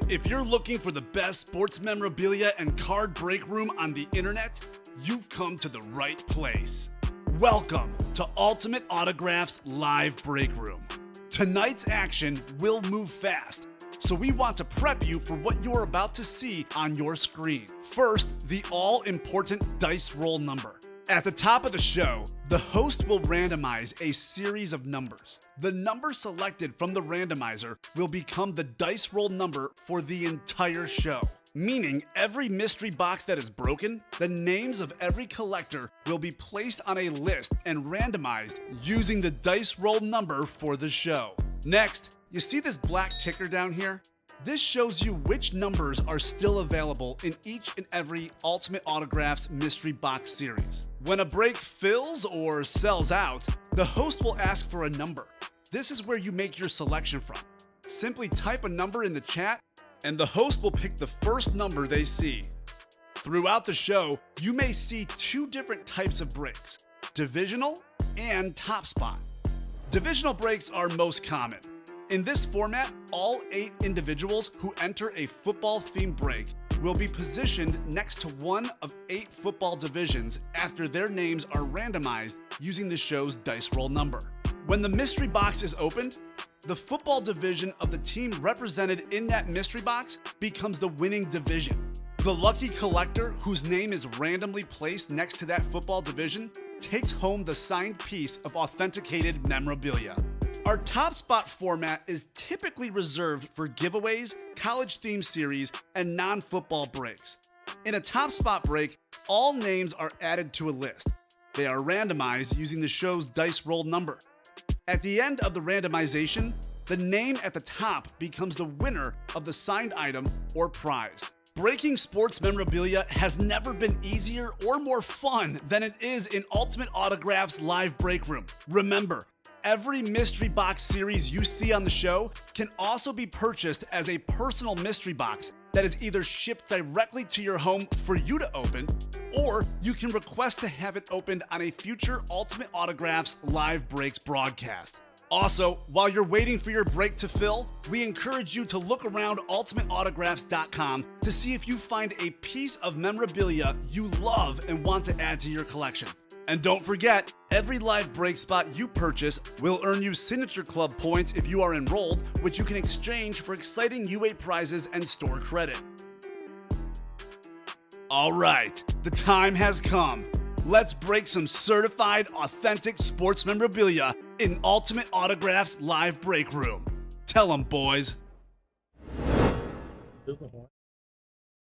If you're looking for the best sports memorabilia and card break room on the internet, you've come to the right place. Welcome to Ultimate Autographs Live Break Room. Tonight's action will move fast, so we want to prep you for what you're about to see on your screen. First, the all-important dice roll number. At the top of the show, the host will randomize a series of numbers. The number selected from the randomizer will become the dice roll number for the entire show. Meaning every mystery box that is broken, the names of every collector will be placed on a list and randomized using the dice roll number for the show. Next, you see this black ticker down here? This shows you which numbers are still available in each and every Ultimate Autographs mystery box series. When a break fills or sells out, the host will ask for a number. This is where you make your selection from. Simply type a number in the chat, and the host will pick the first number they see. Throughout the show, you may see two different types of breaks: divisional and top spot. Divisional breaks are most common. In this format, all 8 individuals who enter a football-themed break will be positioned next to one of 8 football divisions after their names are randomized using the show's dice roll number. When the mystery box is opened, the football division of the team represented in that mystery box becomes the winning division. The lucky collector whose name is randomly placed next to that football division takes home the signed piece of authenticated memorabilia. Our top spot format is typically reserved for giveaways, college theme series, and non-football breaks. In a top spot break, all names are added to a list. They are randomized using the show's dice roll number. At the end of the randomization, the name at the top becomes the winner of the signed item or prize. Breaking sports memorabilia has never been easier or more fun than it is in Ultimate Autographs Live Break Room. Remember, every mystery box series you see on the show can also be purchased as a personal mystery box that is either shipped directly to your home for you to open, or you can request to have it opened on a future Ultimate Autographs Live Breaks broadcast. Also, while you're waiting for your break to fill, we encourage you to look around ultimateautographs.com to see if you find a piece of memorabilia you love and want to add to your collection. And don't forget, every live break spot you purchase will earn you Signature Club points if you are enrolled, which you can exchange for exciting UA prizes and store credit. All right, the time has come. Let's break some certified, authentic sports memorabilia in Ultimate Autographs Live Break Room. Tell them, boys.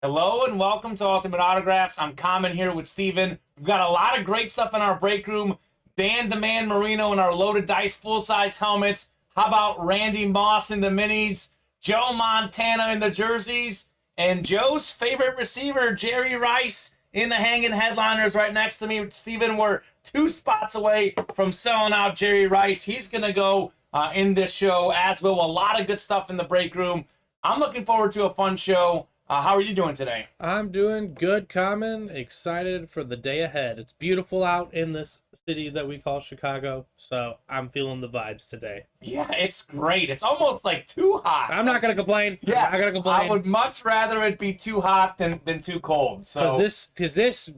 Hello and welcome to Ultimate Autographs. I'm Kamen here with Steven. We've got a lot of great stuff in our break room. Dan the Man Marino in our loaded dice full-size helmets. How about Randy Moss in the minis? Joe Montana in the jerseys. And Joe's favorite receiver, Jerry Rice, in the hanging headliners right next to me. Steven, we're 2 spots away from selling out Jerry Rice. He's going to go in this show, as will a lot of good stuff in the break room. I'm looking forward to a fun show. How are you doing today? I'm doing good, Kamen. Excited for the day ahead. It's beautiful out in this city that we call Chicago, so I'm feeling the vibes today. Yeah, it's great. It's almost like too hot. I'm not going to complain. Yeah, I'm not going to complain. I would much rather it be too hot than too cold. So this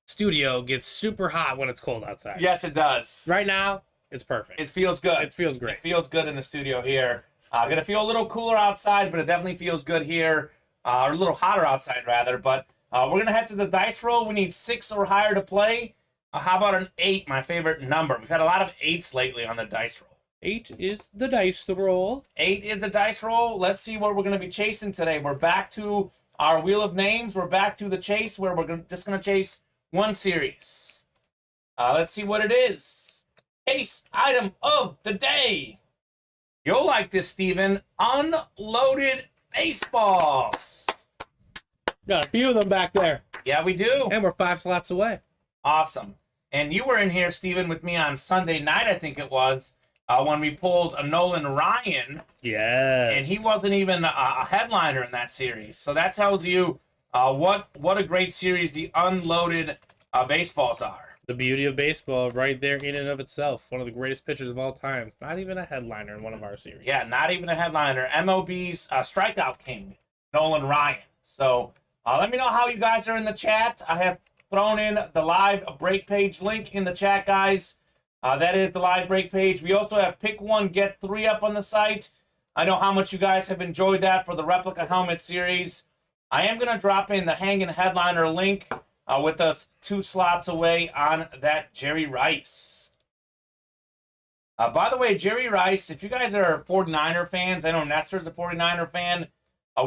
studio gets super hot when it's cold outside. Yes, it does. Right now, it's perfect. It feels good. It feels great. It feels good in the studio here. Gonna feel a little cooler outside, but it definitely feels good here. Or a little hotter outside, rather. But we're going to head to the dice roll. We need 6 or higher to play. How about an 8, my favorite number? We've had a lot of 8s lately on the dice roll. 8 is the dice roll. 8 is the dice roll. Let's see what we're going to be chasing today. We're back to our wheel of names. We're back to the chase where we're just going to chase one series. Let's see what it is. Case item of the day. You'll like this, Steven. Unloaded baseballs. Got a few of them back there. Yeah, we do. And we're 5 slots away. Awesome. And you were in here, Steven, with me on Sunday night, I think it was, when we pulled a Nolan Ryan. Yes. And he wasn't even a headliner in that series. So that tells you what a great series the unloaded baseballs are. The beauty of baseball right there in and of itself. One of the greatest pitchers of all time. Not even a headliner in one of our series. Yeah, not even a headliner. MLB's strikeout king, Nolan Ryan. So let me know how you guys are in the chat. I have thrown in the live break page link in the chat, guys. That is the live break page. We also have pick one, get three up on the site. I know how much you guys have enjoyed that for the replica helmet series. I am going to drop in the hanging headliner link with us 2 slots away on that Jerry Rice. By the way, Jerry Rice, if you guys are 49er fans, I know Nestor's a 49er fan.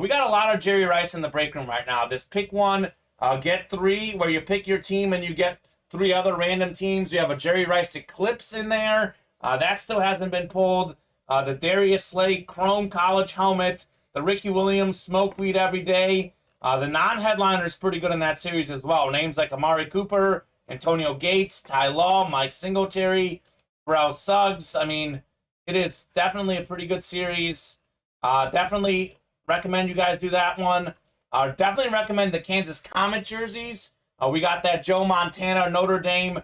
We got a lot of Jerry Rice in the break room right now. This pick one, get three, where you pick your team and you get 3 other random teams. You have a Jerry Rice Eclipse in there. That still hasn't been pulled. The Darius Slay Chrome College helmet. The Ricky Williams Smoke Weed Every Day. The non-headliner is pretty good in that series as well. Names like Amari Cooper, Antonio Gates, Ty Law, Mike Singletary, Burrell Suggs. I mean, it is definitely a pretty good series. Definitely recommend you guys do that one. Definitely recommend the Kansas Kamen jerseys. We got that Joe Montana Notre Dame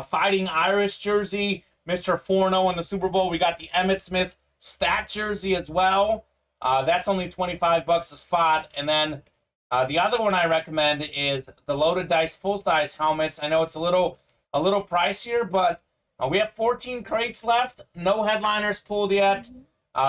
Fighting Irish jersey, Mr. 4-0 in the Super Bowl. We got the Emmitt Smith stat jersey as well. That's only $25 a spot. And then the other one I recommend is the Loaded Dice full-size helmets. I know it's a little pricier, but we have 14 crates left. No headliners pulled yet.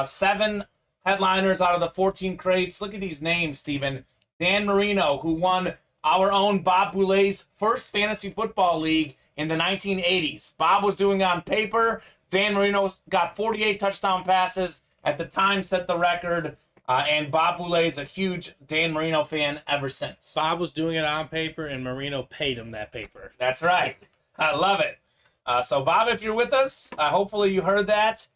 7 headliners out of the 14 crates. Look at these names, Steven. Dan Marino, who won our own Bob Boulet's first fantasy football league in the 1980s. Bob was doing it on paper. Dan Marino got 48 touchdown passes. At the time, set the record. And Bob Boulet is a huge Dan Marino fan ever since. Bob was doing it on paper, and Marino paid him that paper. That's right. I love it. So, Bob, if you're with us, hopefully you heard that.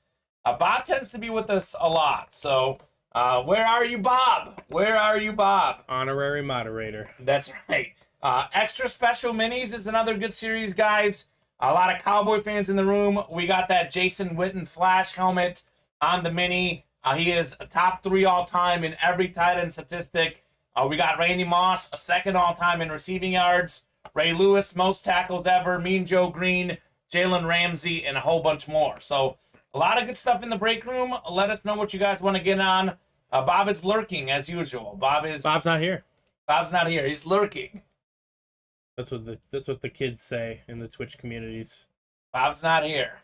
Bob tends to be with us a lot. So, where are you, Bob? Where are you, Bob? Honorary moderator. That's right. Extra Special Minis is another good series, guys. A lot of Cowboy fans in the room. We got that Jason Witten Flash helmet on the mini. He is a top 3 all-time in every tight end statistic. We got Randy Moss, a second all-time in receiving yards. Ray Lewis, most tackles ever. Mean Joe Green, Jalen Ramsey, and a whole bunch more. So, a lot of good stuff in the break room. Let us know what you guys want to get on. Bob is lurking, as usual. Bob's not here. Bob's not here. He's lurking. That's what the kids say in the Twitch communities. Bob's not here.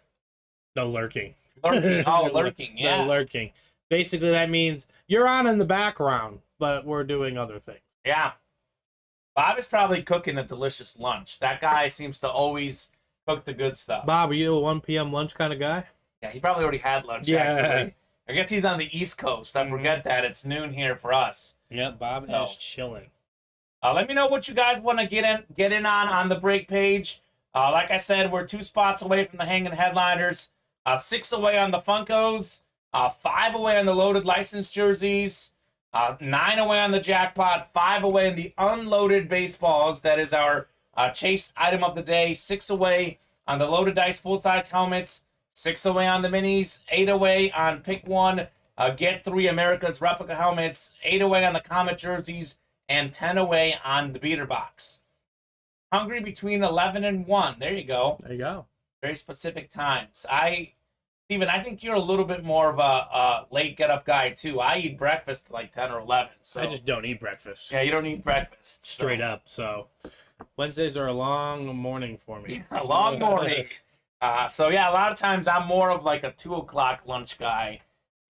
No lurking. Lurking. Oh, lurking. Yeah. No lurking. Basically, that means you're on in the background, but we're doing other things. Yeah. Bob is probably cooking a delicious lunch. That guy seems to always cook the good stuff. Bob, are you a 1 p.m. lunch kind of guy? Yeah, he probably already had lunch, Yeah. actually. I guess he's on the East Coast. I forget that. It's noon here for us. Yep, Bob So, is chilling. let me know what you guys want to get in on the break page. Like I said, we're 2 spots away from the hanging headliners. 6 away on the Funkos. 5 away on the loaded license jerseys. 9 away on the jackpot. 5 away on the unloaded baseballs. That is our chase item of the day. 6 away on the loaded dice full-size helmets. 6 away on the minis. 8 away on pick 1. Get 3 America's replica helmets. 8 away on the Comet jerseys. And 10 away on the beater box. Hungry between 11 and 1. There you go. There you go. Very specific times. Steven, I think you're a little bit more of a late get-up guy, too. I eat breakfast like 10 or 11. So. I just don't eat breakfast. Yeah, you don't eat breakfast. Straight up. So Wednesdays are a long morning for me. A long morning. So, yeah, a lot of times I'm more of like a 2 o'clock lunch guy,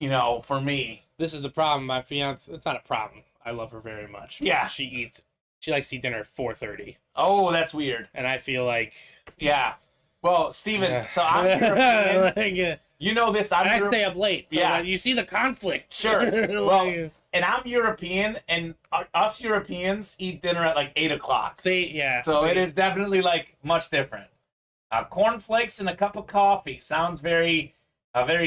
for me. This is the problem. My fiance, it's not a problem. I love her very much. Yeah. She likes to eat dinner at 4:30. Oh, that's weird. And I feel like... Yeah. Well, Steven, so I'm European. You know this. I stay up late. So yeah. You see the conflict. Sure. Well, and I'm European, and us Europeans eat dinner at like 8 o'clock. See, yeah. So it is definitely like much different. Cornflakes and a cup of coffee. Sounds very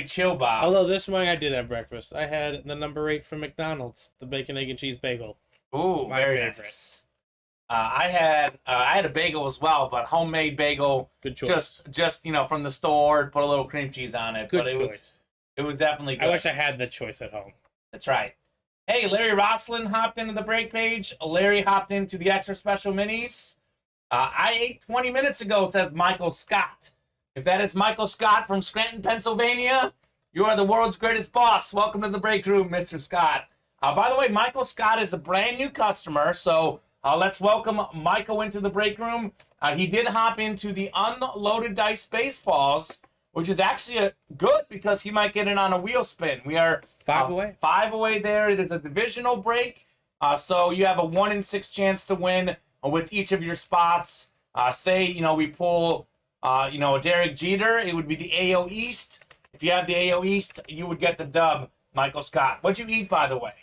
chill, Bob. Although this morning I did have breakfast. I had the number 8 from McDonald's, the bacon, egg, and cheese bagel. Ooh, My very favorite. nice. I had a bagel as well, but homemade bagel. Good choice. Just from the store, put a little cream cheese on it. Good but choice. It was definitely good. I wish I had the choice at home. That's right. Hey, Larry Roslin hopped into the break page. Larry hopped into the extra special minis. I ate 20 minutes ago, says Michael Scott. If that is Michael Scott from Scranton, Pennsylvania, you are the world's greatest boss. Welcome to the break room, Mr. Scott. By the way, Michael Scott is a brand new customer, so let's welcome Michael into the break room. He did hop into the unloaded dice baseballs, which is actually good because he might get it on a wheel spin. We are 5 away. 5 away there. It is a divisional break, so you have a 1 in 6 chance to win with each of your spots. Say, we pull, a Derek Jeter, it would be the AO East. If you have the AO East, you would get the dub, Michael Scott. What'd you eat, by the way?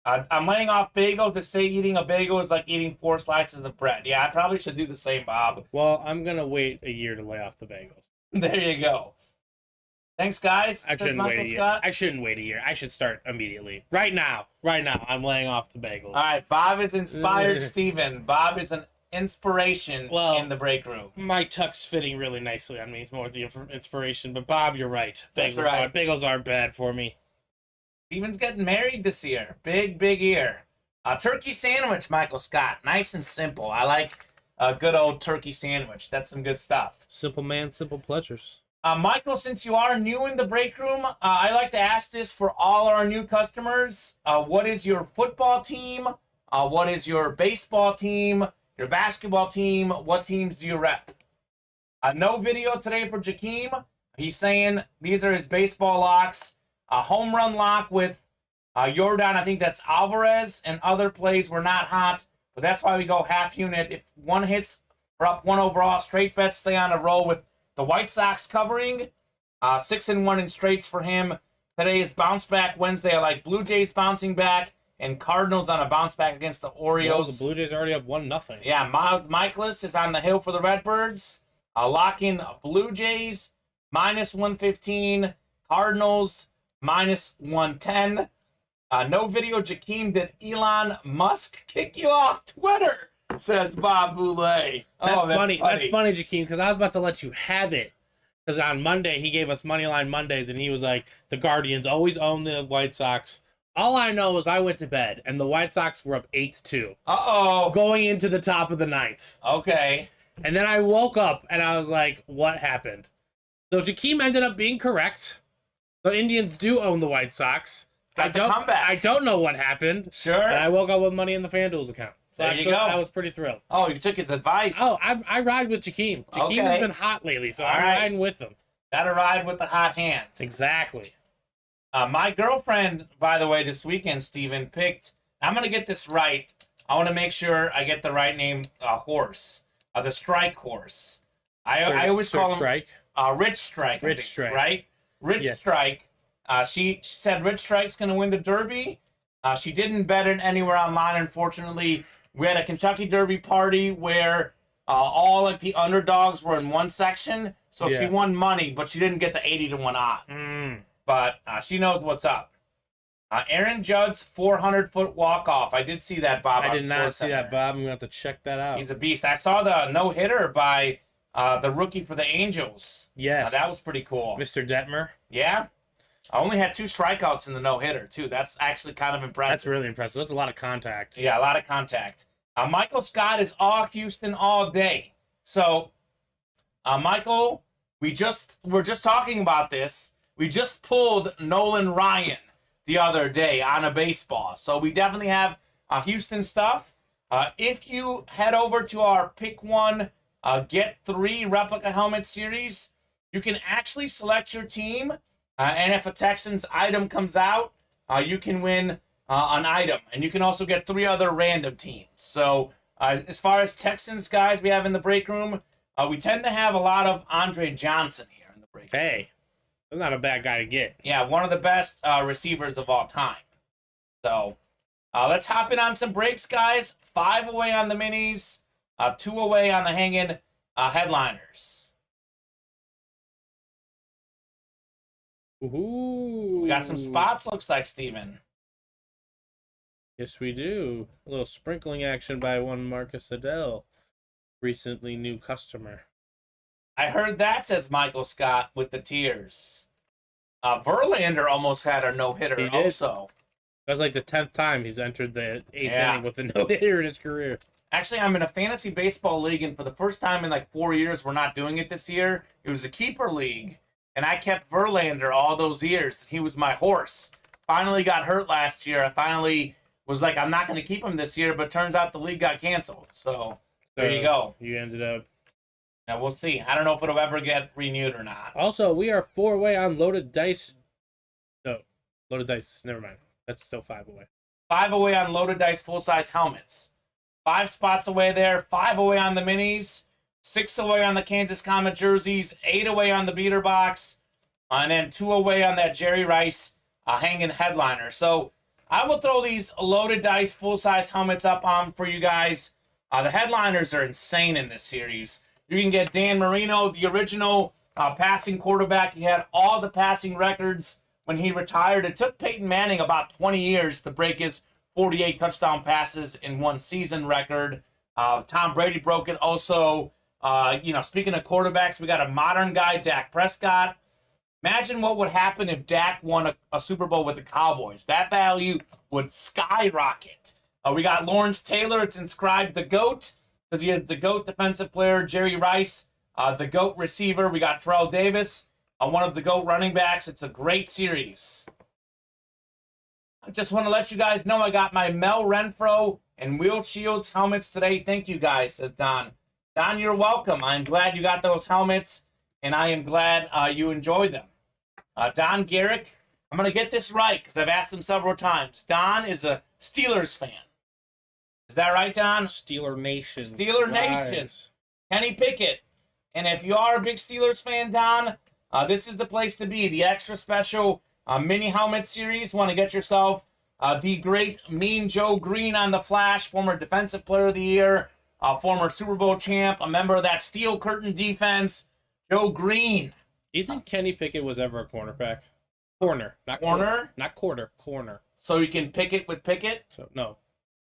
I'm laying off bagels. To say eating a bagel is like eating 4 slices of bread. Yeah, I probably should do the same, Bob. Well, I'm going to wait a year to lay off the bagels. There you go. Thanks, guys. I shouldn't wait a year. I shouldn't wait a year. I should start immediately. Right now, I'm laying off the bagels. All right, Bob is inspired, Steven. Bob is an inspiration in the break room. My tuck's fitting really nicely on me. It's more the inspiration. But, Bob, you're right. That's right. Bagels aren't bad for me. Steven's getting married this year. Big year. A turkey sandwich, Michael Scott. Nice and simple. I like a good old turkey sandwich. That's some good stuff. Simple man, simple pleasures. Michael, since you are new in the break room, I like to ask this for all our new customers. What is your football team? What is your baseball team? Your basketball team? What teams do you rep? No video today for Jakeem. He's saying these are his baseball locks. A home run lock with Jordan. I think that's Alvarez, and other plays were not hot, but that's why we go half unit. If one hits, we're up 1 overall. Straight bets stay on a roll with the White Sox covering. 6-1 in straights for him. Today is bounce back Wednesday. I like Blue Jays bouncing back and Cardinals on a bounce back against the Orioles. Well, the Blue Jays already have 1-0. Yeah, Miles Michaelis is on the hill for the Redbirds. Lock in Blue Jays -115, Cardinals -110. No video, Jakeem. Did Elon Musk kick you off Twitter? Says Bob Boulay. That's funny. That's funny, Jakeem, because I was about to let you have it. Because on Monday, he gave us Moneyline Mondays, and he was like, the Guardians always own the White Sox. All I know is I went to bed, and the White Sox were up 8-2. Uh-oh. Going into the top of the 9th. Okay. And then I woke up, and I was like, what happened? So Jakeem ended up being correct. The Indians do own the White Sox. I don't know what happened. Sure. And I woke up with money in the FanDuel's account. So there you go. I was pretty thrilled. Oh, you took his advice. Oh, I ride with Jakeem. Jakeem has been hot lately, so I'm riding with him. Gotta ride with the hot hands. Exactly. My girlfriend, by the way, this weekend, Steven, picked... I'm going to get this right. I want to make sure I get the right name horse. The Strike horse. I always call him... Strike? Rich Strike. Rich Strike. Right? Rich Strike. She said Rich Strike's going to win the Derby. She didn't bet it anywhere online, unfortunately. We had a Kentucky Derby party where all like the underdogs were in one section, so she won money, but she didn't get the 80-1 odds. But she knows what's up. Aaron Judd's 400-foot walk-off. I did see that, Bob. I did not see that, Bob. I'm going to have to check that out. He's a beast. I saw the no-hitter by the rookie for the Angels. Yes. That was pretty cool. Mr. Detmer. Yeah. I only had 2 strikeouts in the no-hitter, too. That's actually kind of impressive. That's really impressive. That's a lot of contact. Yeah, a lot of contact. Michael Scott is all Houston all day. So, Michael, we're just talking about this. We just pulled Nolan Ryan the other day on a baseball. So we definitely have Houston stuff. If you head over to our Pick 1, Get 3 replica helmet series, you can actually select your team. And if a Texans item comes out, you can win an item. And you can also get 3 other random teams. So as far as Texans guys we have in the break room, we tend to have a lot of Andre Johnson here in the break room. Hey. That's not a bad guy to get. Yeah, one of the best receivers of all time. So, let's hop in on some breaks, guys. 5 away on the minis, 2 away on the hanging headliners. Ooh. We got some spots, looks like, Steven. Yes, we do. A little sprinkling action by one Marcus Adele. Recently new customer. I heard that, says Michael Scott, with the tears. Verlander almost had a no-hitter also. That's like the 10th time he's entered the 8th inning with a no-hitter in his career. Actually, I'm in a fantasy baseball league, and for the first time in like 4 years, we're not doing it this year. It was a keeper league, and I kept Verlander all those years. He was my horse. finally got hurt last year. I finally was like, I'm not going to keep him this year, but turns out the league got canceled. So there you go. You ended up. Now we'll see. I don't know if it'll ever get renewed or not. Also, we are 4 away on loaded dice. No, loaded dice. Never mind. That's still 5 away. 5 away on loaded dice full-size helmets. 5 spots away there. 5 away on the minis. 6 away on the Kansas Kamen jerseys. 8 away on the beater box. And then 2 away on that Jerry Rice hanging headliner. So I will throw these loaded dice full-size helmets up on for you guys. The headliners are insane in this series. You can get Dan Marino, the original passing quarterback. He had all the passing records when he retired. It took Peyton Manning about 20 years to break his 48 touchdown passes in one season record. Tom Brady broke it also. Speaking of quarterbacks, we got a modern guy, Dak Prescott. Imagine what would happen if Dak won a Super Bowl with the Cowboys. That value would skyrocket. We got Lawrence Taylor. It's inscribed the GOAT because he is the GOAT defensive player. Jerry Rice, the GOAT receiver. We got Terrell Davis, one of the GOAT running backs. It's a great series. I just want to let you guys know I got my Mel Renfro and Will Shields helmets today. Thank you guys, says Don. Don, you're welcome. I'm glad you got those helmets, and I am glad you enjoyed them. Don Garrick, I'm going to get this right because I've asked him several times. Don is a Steelers fan. Is that right, Don? Steeler Nation. Steeler Nation. Kenny Pickett. And if you are a big Steelers fan, Don, this is the place to be. The extra special mini helmet series. Want to get yourself the great Mean Joe Green on the Flash, former Defensive Player of the Year, former Super Bowl champ, a member of that Steel Curtain defense, Joe Green. Do you think Kenny Pickett was ever a cornerback? Corner, not corner, not quarter, corner. So you can pick it with Pickett? So, no,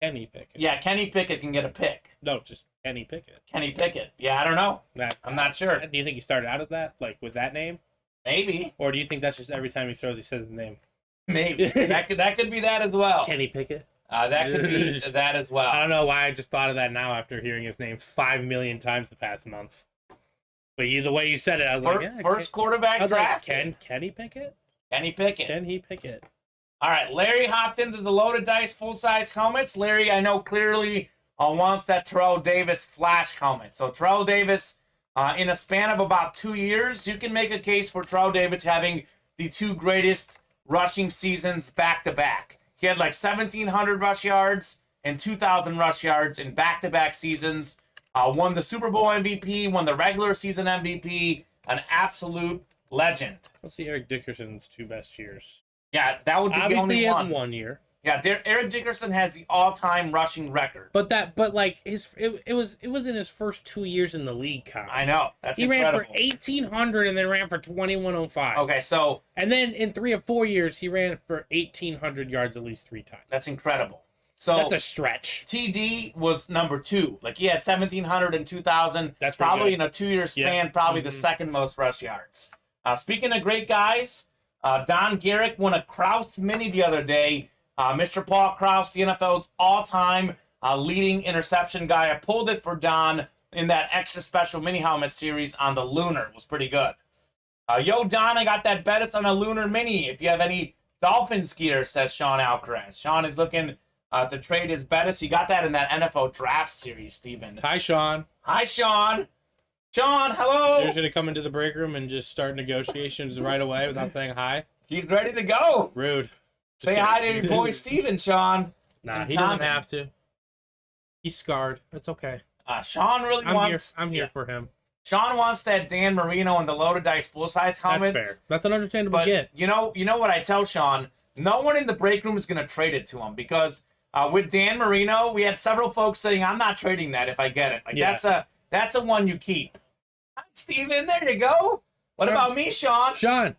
Kenny Pickett. Yeah, Kenny Pickett can get a pick. No, just Kenny Pickett. Kenny Pickett. Yeah, I don't know. I'm not sure. Do you think he started out as that, like with that name? Maybe. Or do you think that's just every time he throws, he says his name? Maybe. that could be that as well. Kenny Pickett. That could be that as well. I don't know why I just thought of that now after hearing his name 5 million times the past month. But the way you said it, I was like, yeah. First quarterback draft. Kenny Pickett? Kenny Pickett. Kenny Pickett. All right, Larry hopped into the loaded dice full-size helmets. Larry, I know clearly wants that Terrell Davis flash helmet. So Terrell Davis, in a span of about 2 years, you can make a case for Terrell Davis having the 2 greatest rushing seasons back-to-back. He had like 1,700 rush yards and 2,000 rush yards in back-to-back seasons. Won the Super Bowl MVP, won the regular season MVP, an absolute legend. Let's see Eric Dickerson's 2 best years. Yeah, that would be Obviously, the only he had one. 1 year. Yeah, Eric Dickerson has the all-time rushing record. But it was in his first 2 years in the league, Kyle. I know. That's he incredible. ran for 1,800 and then ran for 2,105. Okay, so and then in 3 or 4 years he ran for 1,800 yards at least 3 times. that's incredible. So That's a stretch. TD was number 2. Like he had 1,700 and 2,000. That's pretty probably good. in a 2-year span, probably the second most rush yards. Speaking of great guys, Don Garrick won a Kraus Mini the other day. Mr. Paul Kraus, the NFL's all-time leading interception guy. I pulled it for Don in that extra special mini helmet series on the Lunar. It was pretty good. Yo, Don, I got that Bettis on a Lunar Mini. If you have any Dolphins gear, says Sean Alcaraz. Sean is looking to trade his Bettis. He got that in that NFL draft series, Steven. Hi, Sean. Hi, Sean. Sean, hello. You're going to come into the break room and just start negotiations right away without saying hi? He's ready to go. Rude. Say hi to your boy Steven, Sean. Nah, he doesn't have to. He's scarred. It's okay. Sean really wants... I'm here for him. Sean wants that Dan Marino and the loaded dice full-size helmets. That's fair. That's an understandable But get. you know what I tell Sean? No one in the break room is going to trade it to him because with Dan Marino, we had several folks saying, "I'm not trading that if I get it." Like that's a one you keep. Hi, Steven, there you go. What about me, Sean? Sean.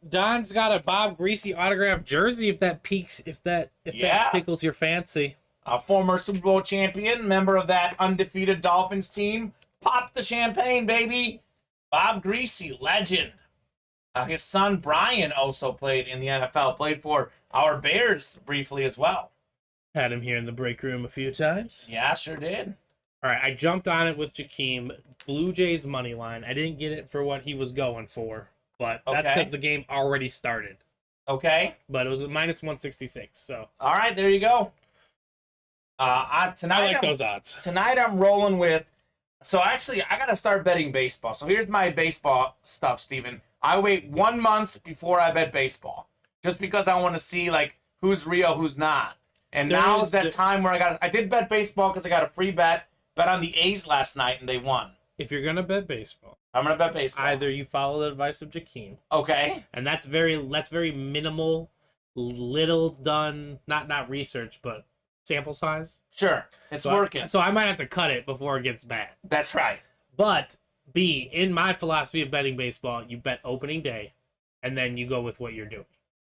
Don's got a Bob Greasy autographed jersey. If that that tickles your fancy. A former Super Bowl champion, member of that undefeated Dolphins team. Pop the champagne, baby. Bob Greasy, legend. His son Brian also played in the NFL. Played for our Bears briefly as well. Had him here in the break room a few times. Yeah, sure did. All right, I jumped on it with Jakeem. Blue Jays money line. I didn't get it for what he was going for, but that's because the game already started. Okay. but it was a minus 166. So All right, there you go. I like those odds. Tonight I'm rolling with. So actually, I gotta start betting baseball. So here's my baseball stuff, Steven. I wait 1 month before I bet baseball, just because I want to see like who's real, who's not. And now is that time where I did bet baseball because I got a free bet on the A's last night and they won. If you're gonna bet baseball, I'm gonna bet baseball. either you follow the advice of Jakeem, Okay. and that's very minimal, little done, not research, but sample size. Sure. It's So working. so I might have to cut it before it gets bad. That's right. But B, in my philosophy of betting baseball, you bet opening day, and then you go with what you're doing.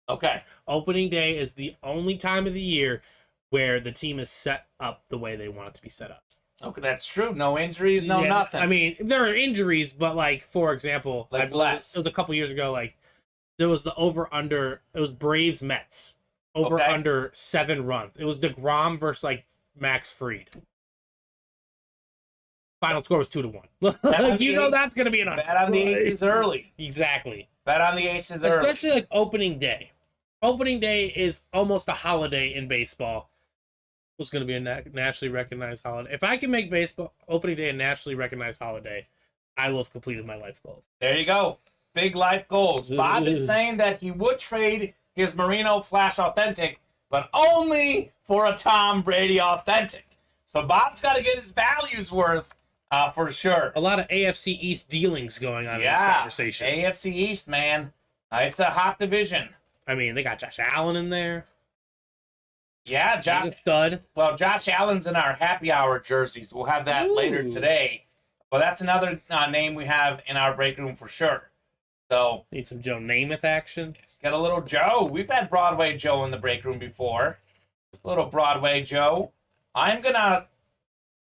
Okay. Opening day is the only time of the year where the team is set up the way they want it to be set up. Okay, that's true. No injuries, no Yeah, nothing. I mean, there are injuries, but like for example, Like I believe less. it was a couple years ago. Like there was the over under. It was Braves Mets over Okay. under 7 runs. It was DeGrom versus like Max Fried. Final score was 2-1. on Like, the you know Aces. that's gonna be an Bet on the Aces early. Exactly. Bet on the Aces early. Especially like opening day. Opening day is almost a holiday in baseball. It's going to be a nationally recognized holiday. If I can make baseball opening day a nationally recognized holiday, I will have completed my life goals. There you go. Big life goals. Bob is saying that he would trade his Marino Flash Authentic, but only for a Tom Brady Authentic. So Bob's got to get his values worth for sure. A lot of AFC East dealings going on in this Yeah, conversation. AFC East, man. It's a hot division. I mean, they got Josh Allen in there. Yeah, Josh. He's a stud. Well, Josh Allen's in our happy hour jerseys. We'll have that later Ooh. today. But that's another name we have in our break room for sure. So Need some Joe Namath action. get a little Joe. We've had Broadway Joe in the break room before. A little Broadway Joe. I'm going to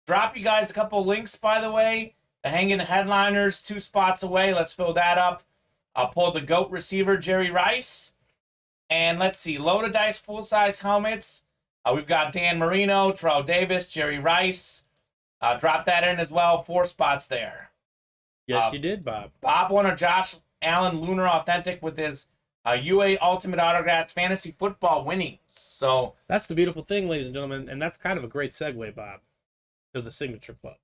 drop you guys a couple links, by the way. The Hanging Headliners, 2 spots away. Let's fill that up. I'll pull the GOAT receiver, Jerry Rice. And let's see, Loaded Dice full-size helmets. We've got Dan Marino, Terrell Davis, Jerry Rice. Drop that in as well. 4 spots there. Yes, you did, Bob. Bob won a Josh Allen Lunar Authentic with his UA Ultimate Autographs Fantasy Football winnings. So That's the beautiful thing, ladies and gentlemen, and that's kind of a great segue, Bob, to the Signature Club.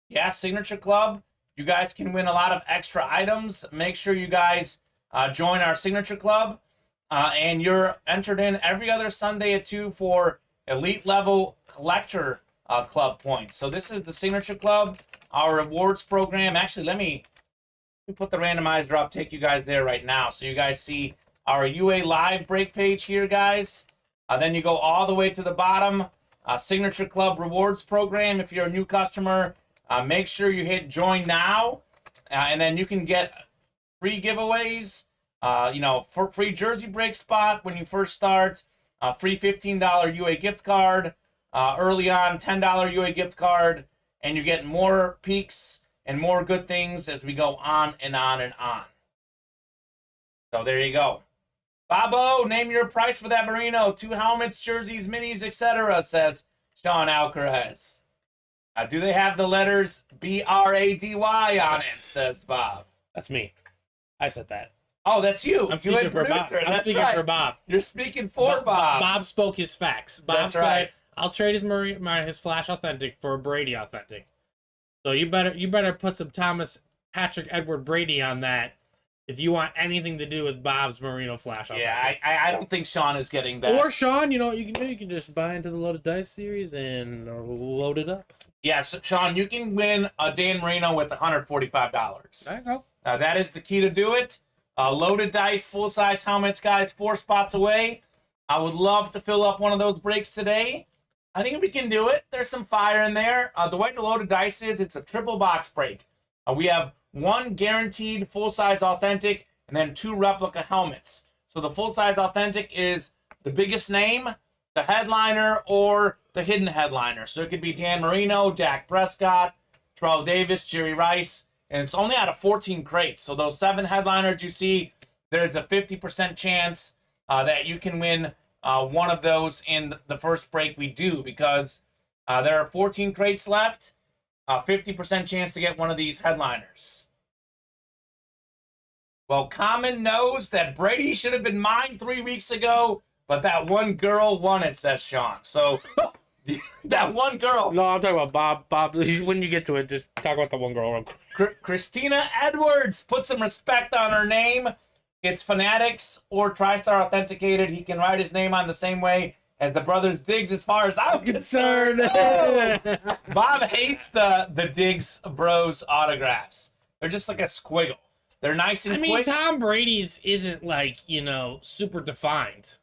yeah, Signature Club. You guys can win a lot of extra items. Make sure you guys join our Signature Club. And you're entered in every other Sunday at 2 for elite level collector club points. So this is the Signature Club, our rewards program. Actually, let me put the randomizer up, take you guys there right now. So you guys see our UA Live break page here, guys. Then you go all the way to the bottom. Signature Club rewards program. If you're a new customer, make sure you hit join now. And then you can get free giveaways. For free jersey break spot when you first start, free $15 UA gift card, early on $10 UA gift card, and you get more peaks and more good things as we go on and on and on. So there you go. Bobo, name your price for that Marino. 2 helmets, jerseys, minis, etc., says Sean Alcaraz. Do they have the letters B-R-A-D-Y on it, says Bob. That's me. I said that. Oh, that's you. I'm You speaking for Bob. producer. I'm That's speaking right. for Bob. You're speaking for Bob. Bob spoke his facts. Bob That's said, right. "I'll trade his Flash Authentic for a Brady Authentic." So you better put some Thomas Patrick Edward Brady on that if you want anything to do with Bob's Marino Flash Authentic. Yeah, I don't think Sean is getting that. Or Sean, you know what you can do? You can just buy into the Loaded Dice series and load it up. Yes, Sean, you can win a Dan Marino with $145. There you go. That is the key to do it. Loaded Dice, full-size helmets, guys, 4 spots away. I would love to fill up one of those breaks today. I think we can do it. There's some fire in there. The way the Loaded Dice is, it's a triple box break. We have 1 guaranteed full-size authentic and then 2 replica helmets. So the full-size authentic is the biggest name, the headliner, or the hidden headliner. So it could be Dan Marino, Dak Prescott, Terrell Davis, Jerry Rice, and it's only out of 14 crates. So those 7 headliners you see, there's a 50% chance that you can win one of those in the first break we do, because there are 14 crates left, 50% chance to get one of these headliners. Well, Kamen knows that Brady should have been mine 3 weeks ago, but that one girl won it, says Sean. So, that one girl. No, I'm talking about Bob. Bob, when you get to it, just talk about the one girl real quick. Christina Edwards, put some respect on her name. It's Fanatics or TriStar Authenticated. He can write his name on the same way as the brothers Diggs, as far as I'm concerned. Oh! Bob hates the Diggs Bros autographs. They're just like a squiggle. They're nice and quick. Tom Brady's isn't like, super defined.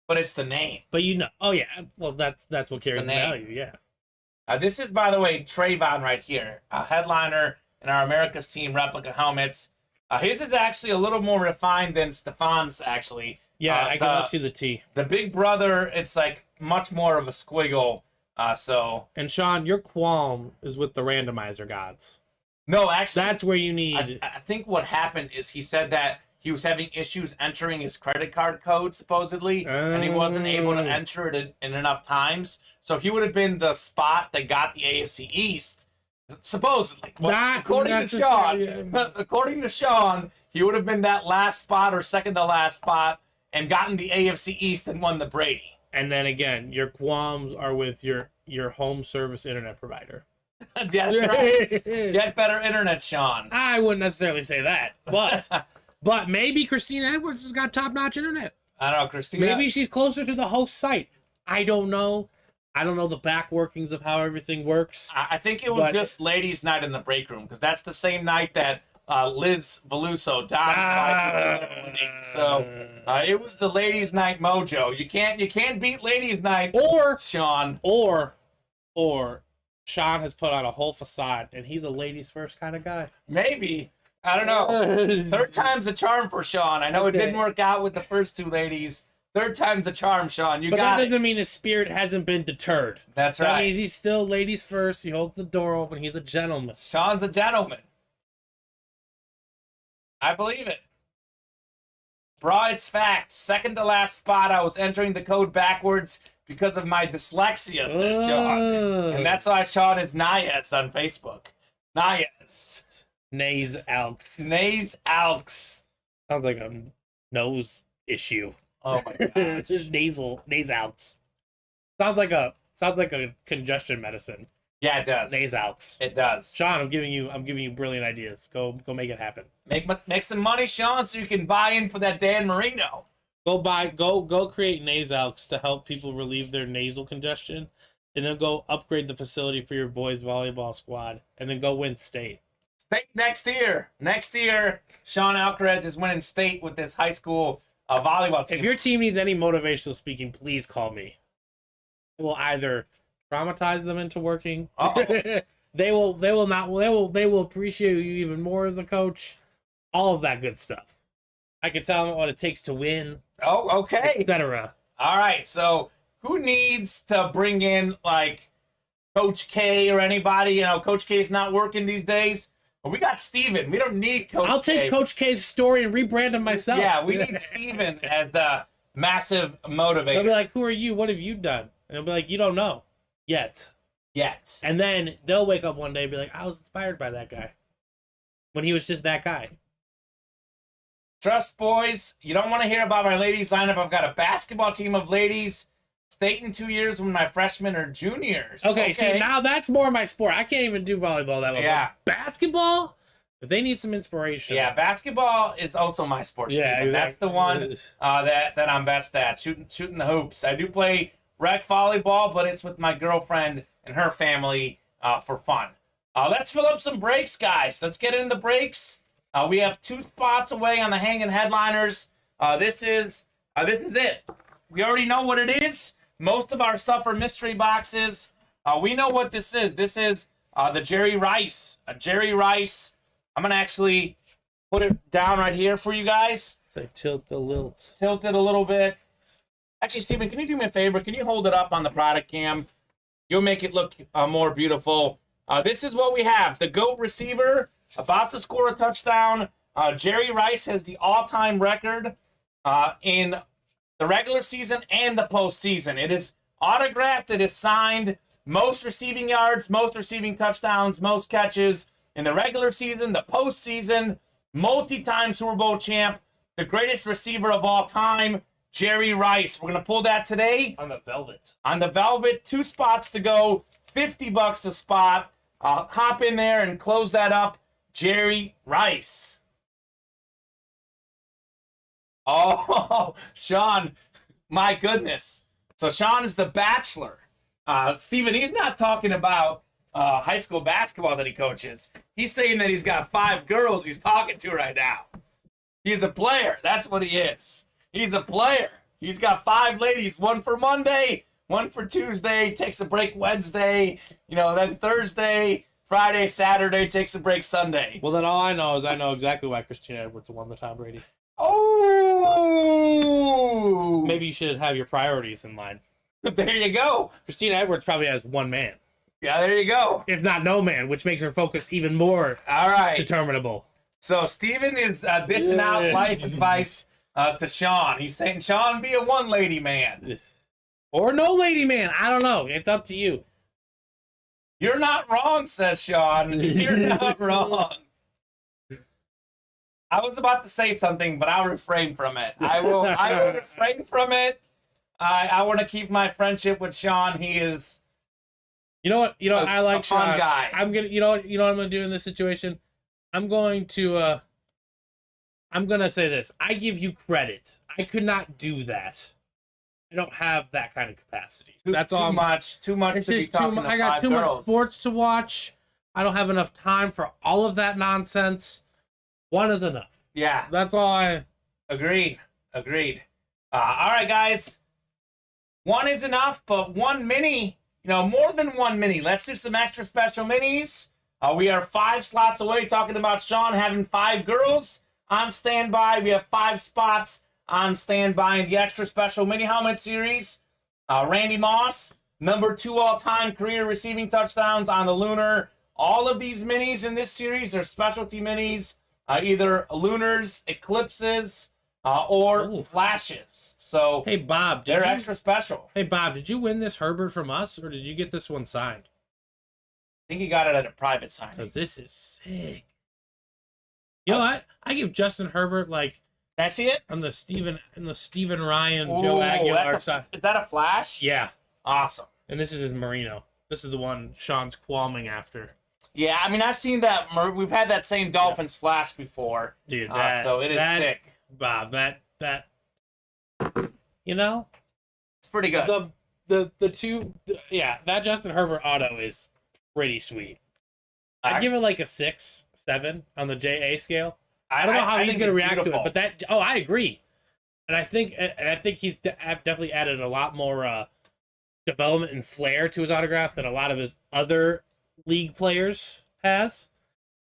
But it's the name. But oh yeah, well that's what carries the value, yeah. This is, by the way, Trayvon right here, a headliner in our America's Team replica helmets. His is actually a little more refined than Stefan's, actually. Yeah, I can see the T. The big brother, it's like much more of a squiggle. And Sean, your qualm is with the randomizer gods. No, actually, that's where you need. I think what happened is he said that he was having issues entering his credit card code, supposedly, and he wasn't able to enter it in enough times. So he would have been the spot that got the AFC East, supposedly. Well, according to Sean, he would have been that last spot or second to last spot and gotten the AFC East and won the Brady. And then again, your qualms are with your home service internet provider. That's right. Get better internet, Sean. I wouldn't necessarily say that, but maybe Christina Edwards has got top-notch internet. I don't know, Christina. Maybe she's closer to the host site. I don't know. I don't know the back workings of how everything works. I think it was just ladies' night in the break room, because that's the same night that Liz Veluso died. So it was the ladies' night mojo. You can't beat ladies' night, or Sean, or Sean has put on a whole facade, and he's a ladies first kind of guy. Maybe. I don't know. Third time's the charm for Sean. I know it didn't work out with the first two ladies. Third time's the charm, Sean. But that doesn't mean his spirit hasn't been deterred. That's right. That means he's still ladies first. He holds the door open. He's a gentleman. Sean's a gentleman. I believe it. Bra, it's fact. Second to last spot. I was entering the code backwards because of my dyslexia, says Sean. And that's why Sean is Nayes on Facebook. Nayes. Nays Alks. Nays Alks. Sounds like a nose issue. Oh my god. It's just nasal Alks. Sounds like a congestion medicine. Yeah, it does. Nays Alks. It does. Sean, I'm giving you brilliant ideas. Go make it happen. Make some money, Sean, so you can buy in for that Dan Marino. Go create Nasalks to help people relieve their nasal congestion, and then go upgrade the facility for your boys' volleyball squad, and then go win state. State next year. Next year, Sean Alcaraz is winning state with this high school volleyball team. If your team needs any motivational speaking, please call me. It will either traumatize them into working. They will appreciate you even more as a coach. All of that good stuff. I can tell them what it takes to win. Oh, okay. Etc. All right. So who needs to bring in like Coach K or anybody? Coach K's not working these days. But we got Steven. We don't need Coach K. I'll take Coach K's story and rebrand him myself. Yeah, we need Steven as the massive motivator. They'll be like, who are you? What have you done? And they'll be like, you don't know. Yet. And then they'll wake up one day and be like, I was inspired by that guy. When he was just that guy. Trust, boys. You don't want to hear about my ladies lineup. I've got a basketball team of ladies. State in 2 years when my freshmen are juniors. Okay, see, now that's more my sport. I can't even do volleyball that well. Yeah. Basketball? But they need some inspiration. Yeah, basketball is also my sport, Steve. Exactly. That's the one that I'm best at, shooting the hoops. I do play rec volleyball, but it's with my girlfriend and her family for fun. Let's fill up some breaks, guys. Let's get into the breaks. We have 2 spots away on the hanging headliners. This is it. We already know what it is. Most of our stuff are mystery boxes. We know what this is. This is the Jerry Rice. Jerry Rice. I'm going to actually put it down right here for you guys. Tilt the lilt. Tilt it a little bit. Actually, Steven, can you do me a favor? Can you hold it up on the product cam? You'll make it look more beautiful. This is what we have. The GOAT receiver about to score a touchdown. Jerry Rice has the all-time record in the regular season and the postseason. It is autographed. It is signed. Most receiving yards, most receiving touchdowns, most catches in the regular season, the postseason. multi-time Super Bowl champ, the greatest receiver of all time, Jerry Rice. We're going to pull that today. On the velvet. On the velvet, 2 spots to go, $50 a spot. Hop in there and close that up. Jerry Rice. Oh, Sean, my goodness. So Sean is the Bachelor. Steven, he's not talking about high school basketball that he coaches. He's saying that he's got 5 girls he's talking to right now. He's a player. That's what he is. He's a player. He's got 5 ladies, 1 for Monday, 1 for Tuesday, takes a break Wednesday, then Thursday, Friday, Saturday, takes a break Sunday. Well, then all I know is I know exactly why Christina Edwards won the Tom Brady. Oh! Maybe you should have your priorities in line. There you go. Christina Edwards probably has 1 man. Yeah, there you go. If not no man, which makes her focus even more All right. determinable. So Steven is dishing out life advice to Sean. He's saying, Sean, be a 1-lady man. Or no lady man. I don't know. It's up to you. You're not wrong, says Sean. You're not wrong. I was about to say something, but I'll refrain from it. I will refrain from it. I want to keep my friendship with Sean. He is You know what? I like a fun Sean. guy. I'm gonna what I'm gonna do in this situation? I'm going to say this. I give you credit. I could not do that. I don't have that kind of capacity. That's all. Too much It's to be just too talking much. to I got 5 too girls. much sports to watch. I don't have enough time for all of that nonsense. 1 is enough. Yeah. That's all I. Agreed. All right, guys. 1 is enough, but 1 mini, more than 1 mini. Let's do some extra special minis. We are 5 slots away, talking about Sean having 5 girls on standby. We have 5 spots on standby in the extra special mini helmet series. Randy Moss, number 2 all-time career receiving touchdowns on the Lunar. All of these minis in this series are specialty minis, either lunars, eclipses, or flashes. So Hey Bob, they're extra special. Hey Bob, did you win this Herbert from us, or did you get this one signed? I think he got it at a private signing. Because this is sick. You know what? I give Justin Herbert Can I see it? on the Steven Ryan, Ooh, Joe Aguilar side. Is that a flash? Yeah, Awesome. and this is his Marino. This is the one Sean's qualming after. Yeah, I mean, I've seen that. We've had that same Dolphins flash before. Dude, So it is sick. Bob, that It's pretty good. that Justin Herbert auto is pretty sweet. I'd give it like a 6, 7 on the JA scale. I don't know how he's going to react to it, but I agree. And I think he's definitely added a lot more development and flair to his autograph than a lot of his other league players has.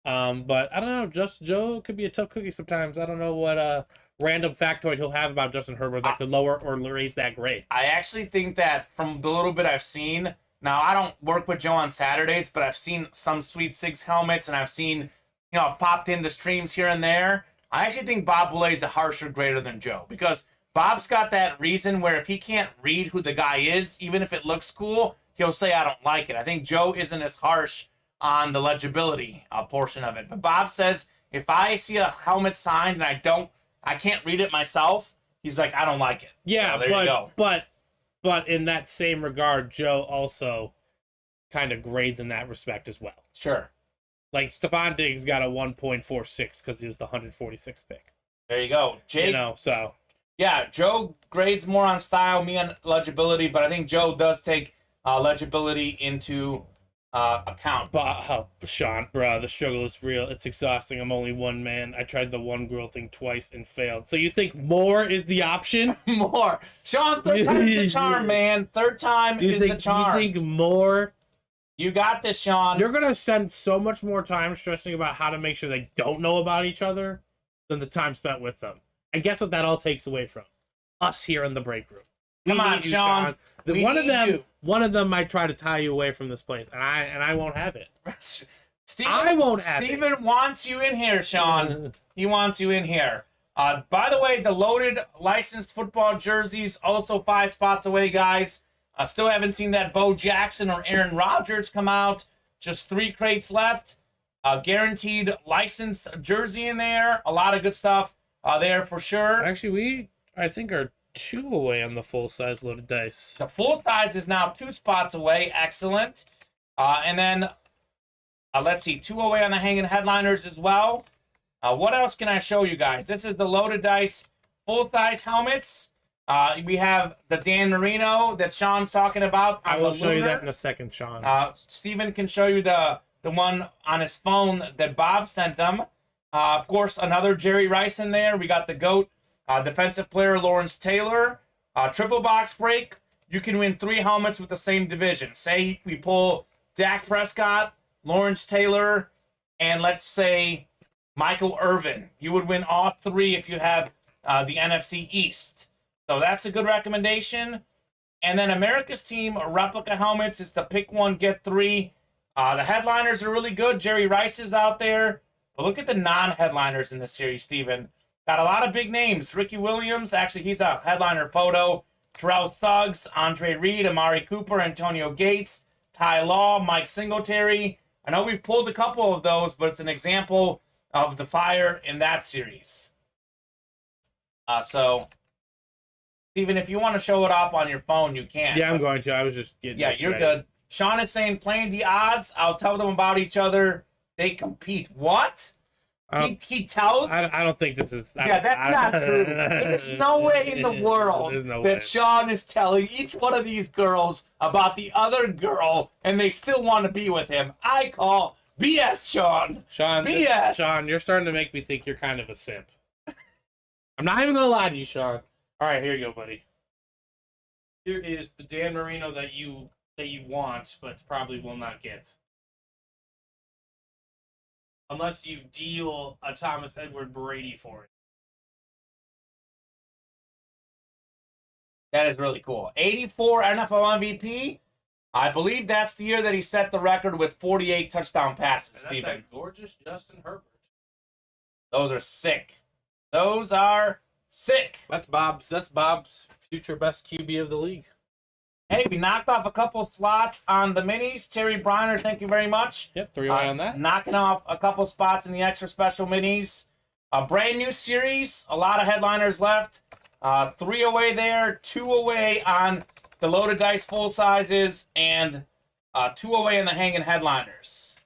But I don't know, Joe could be a tough cookie sometimes. I don't know what random factoid he'll have about Justin Herbert that could lower or raise that grade. I actually think that from the little bit I've seen, now I don't work with Joe on Saturdays, but I've seen some Sweet 6 helmets, and I've seen, I've popped into streams here and there. I actually think Bob Boulay is a harsher grader than Joe, because Bob's got that reason where if he can't read who the guy is, even if it looks cool, he'll say, I don't like it. I think Joe isn't as harsh on the legibility portion of it. But Bob says, if I see a helmet signed and I can't read it myself, he's like, I don't like it. Yeah, so there you go. But in that same regard, Joe also kind of grades in that respect as well. Sure. Like Stephon Diggs got a 1.46 because he was the 146th pick. There you go. Jake, so yeah, Joe grades more on style, me on legibility, but I think Joe does take legibility into account. But Sean, bro, the struggle is real. It's exhausting. I'm only one man. I tried the one girl thing twice and failed. So you think more is the option? More. Sean, 3rd time's the charm, man. 3rd time is the charm. You think more? You got this, Sean. You're going to spend so much more time stressing about how to make sure they don't know about each other than the time spent with them. And guess what that all takes away from? Us here in the break room. Come on, Sean. One of them might try to tie you away from this place, and I won't have it. Steven wants you in here, Sean. He wants you in here. By the way, the loaded licensed football jerseys also 5 spots away, guys. I still haven't seen that Bo Jackson or Aaron Rodgers come out. Just 3 crates left. Guaranteed licensed jersey in there. A lot of good stuff there for sure. Actually, I think, are 2 away on the full-size loaded dice. The full size is now 2 spots away. Excellent. And then, let's see, 2 away on the hanging headliners as well. What else can I show you guys? This is the loaded dice full-size helmets. We have the Dan Marino that Sean's talking about. I will show you that in a second, Sean. Steven can show you the one on his phone that Bob sent him. Of course, another Jerry Rice in there. We got the GOAT defensive player Lawrence Taylor. Triple box break. You can win 3 helmets with the same division. Say we pull Dak Prescott, Lawrence Taylor, and let's say Michael Irvin. You would win all 3 if you have the NFC East. So that's a good recommendation. And then America's Team replica helmets is the pick 1, get 3. The headliners are really good. Jerry Rice is out there. But look at the non-headliners in this series, Steven. Got a lot of big names. Ricky Williams, actually, he's a headliner photo. Terrell Suggs, Andre Reed, Amari Cooper, Antonio Gates, Ty Law, Mike Singletary. I know we've pulled a couple of those, but it's an example of the fire in that series. So, Steven, if you want to show it off on your phone, you can. Yeah, I'm going to. I was just getting Yeah, you're ready. good. Sean is saying playing the odds. I'll tell them about each other. They compete. What? He tells? I don't think this is... Yeah, that's not true. There's no way in the world that Sean is telling each one of these girls about the other girl and they still want to be with him. I call BS, Sean. BS. Sean, you're starting to make me think you're kind of a simp. I'm not even going to lie to you, Sean. All right, here you go, buddy. Here is the Dan Marino that you want, but probably will not get. Unless you deal a Thomas Edward Brady for it. That is really cool. 84 NFL MVP. I believe that's the year that he set the record with 48 touchdown passes, Steven. That gorgeous Justin Herbert. Those are sick. Those are sick. That's Bob's future best QB of the league. Hey, we knocked off a couple slots on the minis. Terry Briner, thank you very much. Yep, 3 away on that. Knocking off a couple spots in the extra special minis. A brand new series. A lot of headliners left. 3 away there. 2 away on the loaded dice full sizes. And 2 away on the hanging headliners.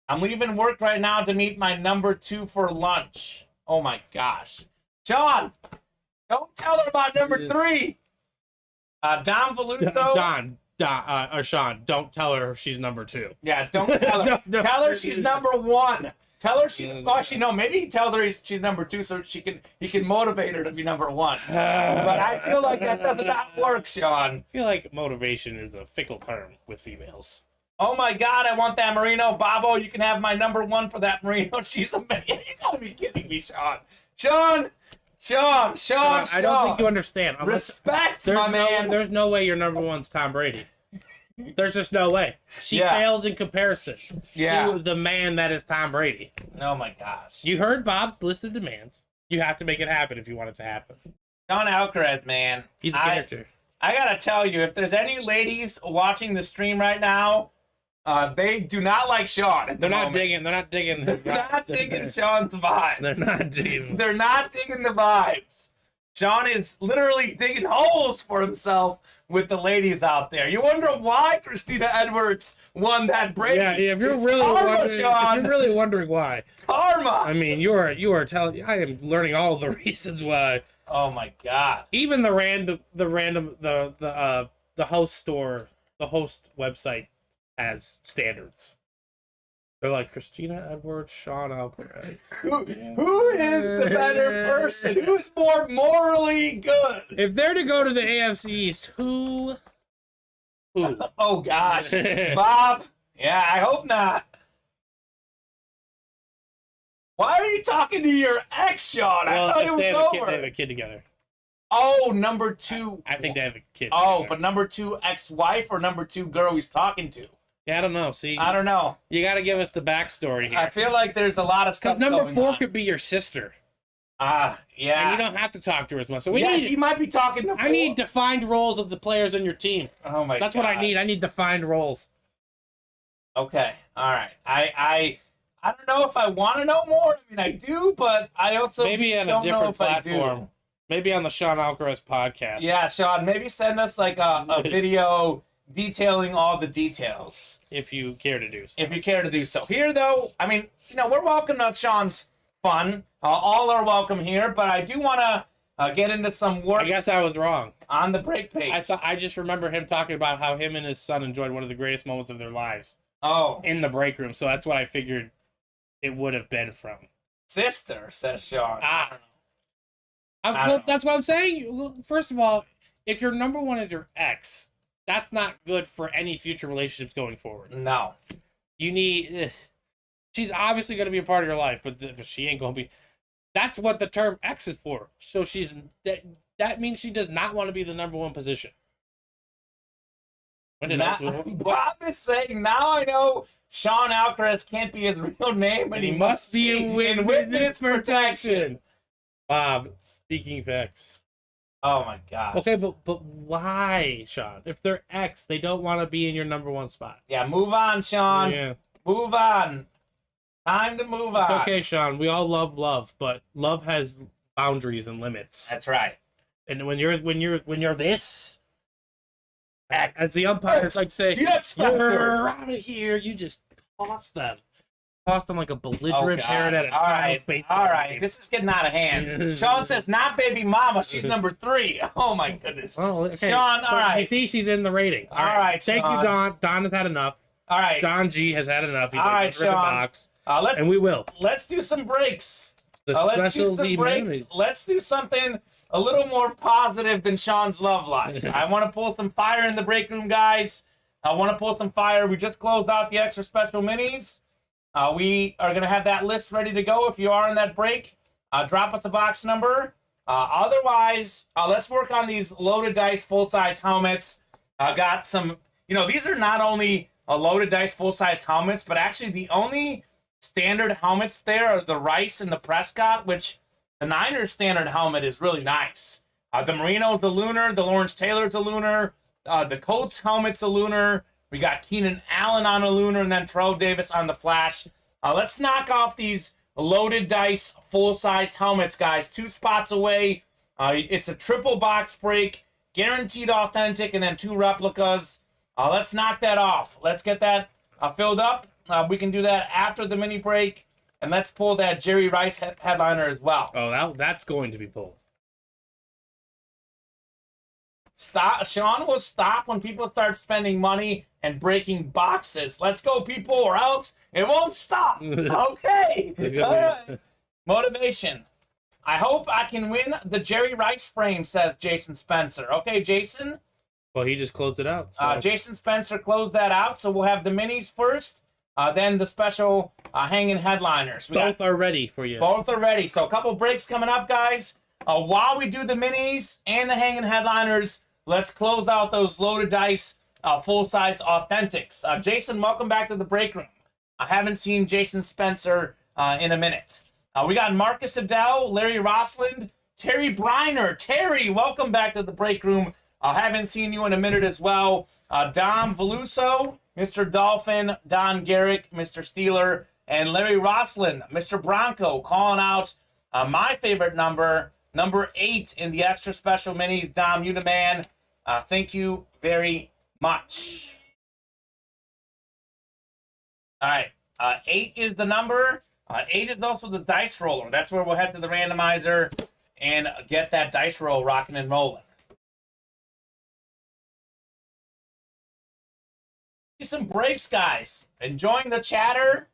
I'm leaving work right now to meet my number 2 for lunch. Oh my gosh. John, don't tell her about number 3. Don Valuso. Or Sean, don't tell her she's number 2. Yeah, don't tell her. Tell her she's number 1. Tell her she. Well, actually, no. Maybe he tells her she's number 2 so he can motivate her to be number 1. But I feel like that does not work, Sean. I feel like motivation is a fickle term with females. Oh my God, I want that Marino. Bobo, you can have my number 1 for that Marino. She's amazing. You gotta be kidding me, Sean. Sean. I don't think you understand. Respect, my man. There's no way your number 1's Tom Brady. There's just no way. She fails in comparison to the man that is Tom Brady. Oh my gosh. You heard Bob's list of demands. You have to make it happen if you want it to happen. John Alcaraz, man. He's a character. I gotta tell you, if there's any ladies watching the stream right now, they do not like Sean. They're not digging. They're not digging. They're not digging Sean's vibes. They're not digging. They're not digging the vibes. Sean is literally digging holes for himself with the ladies out there. You wonder why Christina Edwards won that break? Yeah, if you're really wondering why. Karma. I mean, you are telling. I am learning all the reasons why. Oh my God. Even the host website has standards. They're like Christina Edwards, Sean Alcaraz. Who is the better person? Who's more morally good? If they're to go to the AFC East, who? Oh gosh, Bob. Yeah, I hope not. Why are you talking to your ex, Sean? I thought it was over. They have a kid together. Oh, number 2. I think they have a kid. Oh, together. but number 2 ex-wife or number 2 girl he's talking to? Yeah, I don't know. See, I don't know. You got to give us the backstory here. I feel like there's a lot of stuff. Because number 4 could be your sister. Yeah. And you don't have to talk to her as much. So he might be talking to. I need defined roles of the players on your team. Oh my. That's what I need. I need defined roles. Okay. All right. I don't know if I want to know more. I mean, I do, but I also Maybe on a don't know different if I platform. do. Maybe on the Sean Alcaraz podcast. Yeah, Sean, maybe send us like a video detailing all the details. If you care to do so. If you care to do so. Here, though, I mean, we're welcome to Sean's fun. All are welcome here, but I do want to get into some work I guess I was wrong. on the break page. I just remember him talking about how him and his son enjoyed one of the greatest moments of their lives Oh, in the break room. So that's what I figured it would have been from. sister, says Sean. Ah. I don't Well, know. that's what I'm saying. Well, first of all, if your number one is your ex, that's not good for any future relationships going forward. No. You need. She's obviously going to be a part of your life, but she ain't going to be. That's what the term ex is for. So that means she does not want to be the number one position. When did Bob is saying, now I know Sean Alcaraz can't be his real name, and he must be in witness protection. Bob, speaking facts. Oh my gosh. Okay, but why, Sean? If they're ex, they don't want to be in your number one spot. Yeah, move on, Sean. Yeah. Move on. Time to move on. It's okay, Sean. We all love, but love has boundaries and limits. That's right. And when you're this, as the umpires like say, The X Factor. you're out of here. You just toss them like a belligerent God. parrot at a All child's right. baseball All right. game. This is getting out of hand. Sean says, not baby mama. She's number 3. Oh my goodness. Oh, okay. Sean, all right. You see, she's in the rating. All right, Thank Sean. you, Don. Don has had enough. All right. Don G has had enough. He's All like, right, "Let's rip a Sean. box." Let's And we will. let's do some breaks. The Let's do some specialty breaks. memories. Let's do something a little more positive than Sean's love life. I want to pull some fire in the break room, guys. I want to pull some fire. We just closed out the extra special minis. We are going to have that list ready to go. If you are in that break, drop us a box number. Otherwise, let's work on these loaded dice full-size helmets. Got some, these are not only loaded dice full-size helmets, but actually the only standard helmets there are the Rice and the Prescott, which the Niners standard helmet is really nice. The Marino's the Lunar, the Lawrence Taylor's a Lunar, the Colts helmet's a Lunar. We got Keenan Allen on a Lunar, and then Terrell Davis on the Flash. Let's knock off these loaded dice full-size helmets, guys. 2 spots away. It's a triple box break, guaranteed authentic, and then 2 replicas. Let's knock that off. Let's get that filled up. We can do that after the mini break, and let's pull that Jerry Rice headliner as well. Oh, that's going to be pulled. Stop. Sean will stop when people start spending money and breaking boxes. Let's go, people, or else it won't stop. Okay. All right. Motivation. I hope I can win the Jerry Rice frame, says Jason Spencer. Okay, Jason? Well, he just closed it out. So. Jason Spencer closed that out, so we'll have the minis first, then the special hanging headliners. Both are ready for you. Both are ready. So a couple breaks coming up, guys. While we do the minis and the hanging headliners, let's close out those loaded dice full-size authentics. Jason, welcome back to the break room. I haven't seen Jason Spencer in a minute. We got Marcus Adele, Larry Rossland, Terry Briner. Terry, welcome back to the break room. I haven't seen you in a minute as well. Dom Veluso, Mr. Dolphin, Don Garrick, Mr. Steeler, and Larry Rossland, Mr. Bronco, calling out my favorite number 8 in the extra special minis. Dom, you the man. Thank you very much. All right, 8 is the number. 8 is also the dice roller. That's where we'll head to the randomizer and get that dice roll rocking and rolling. Some breaks, guys. Enjoying the chatter.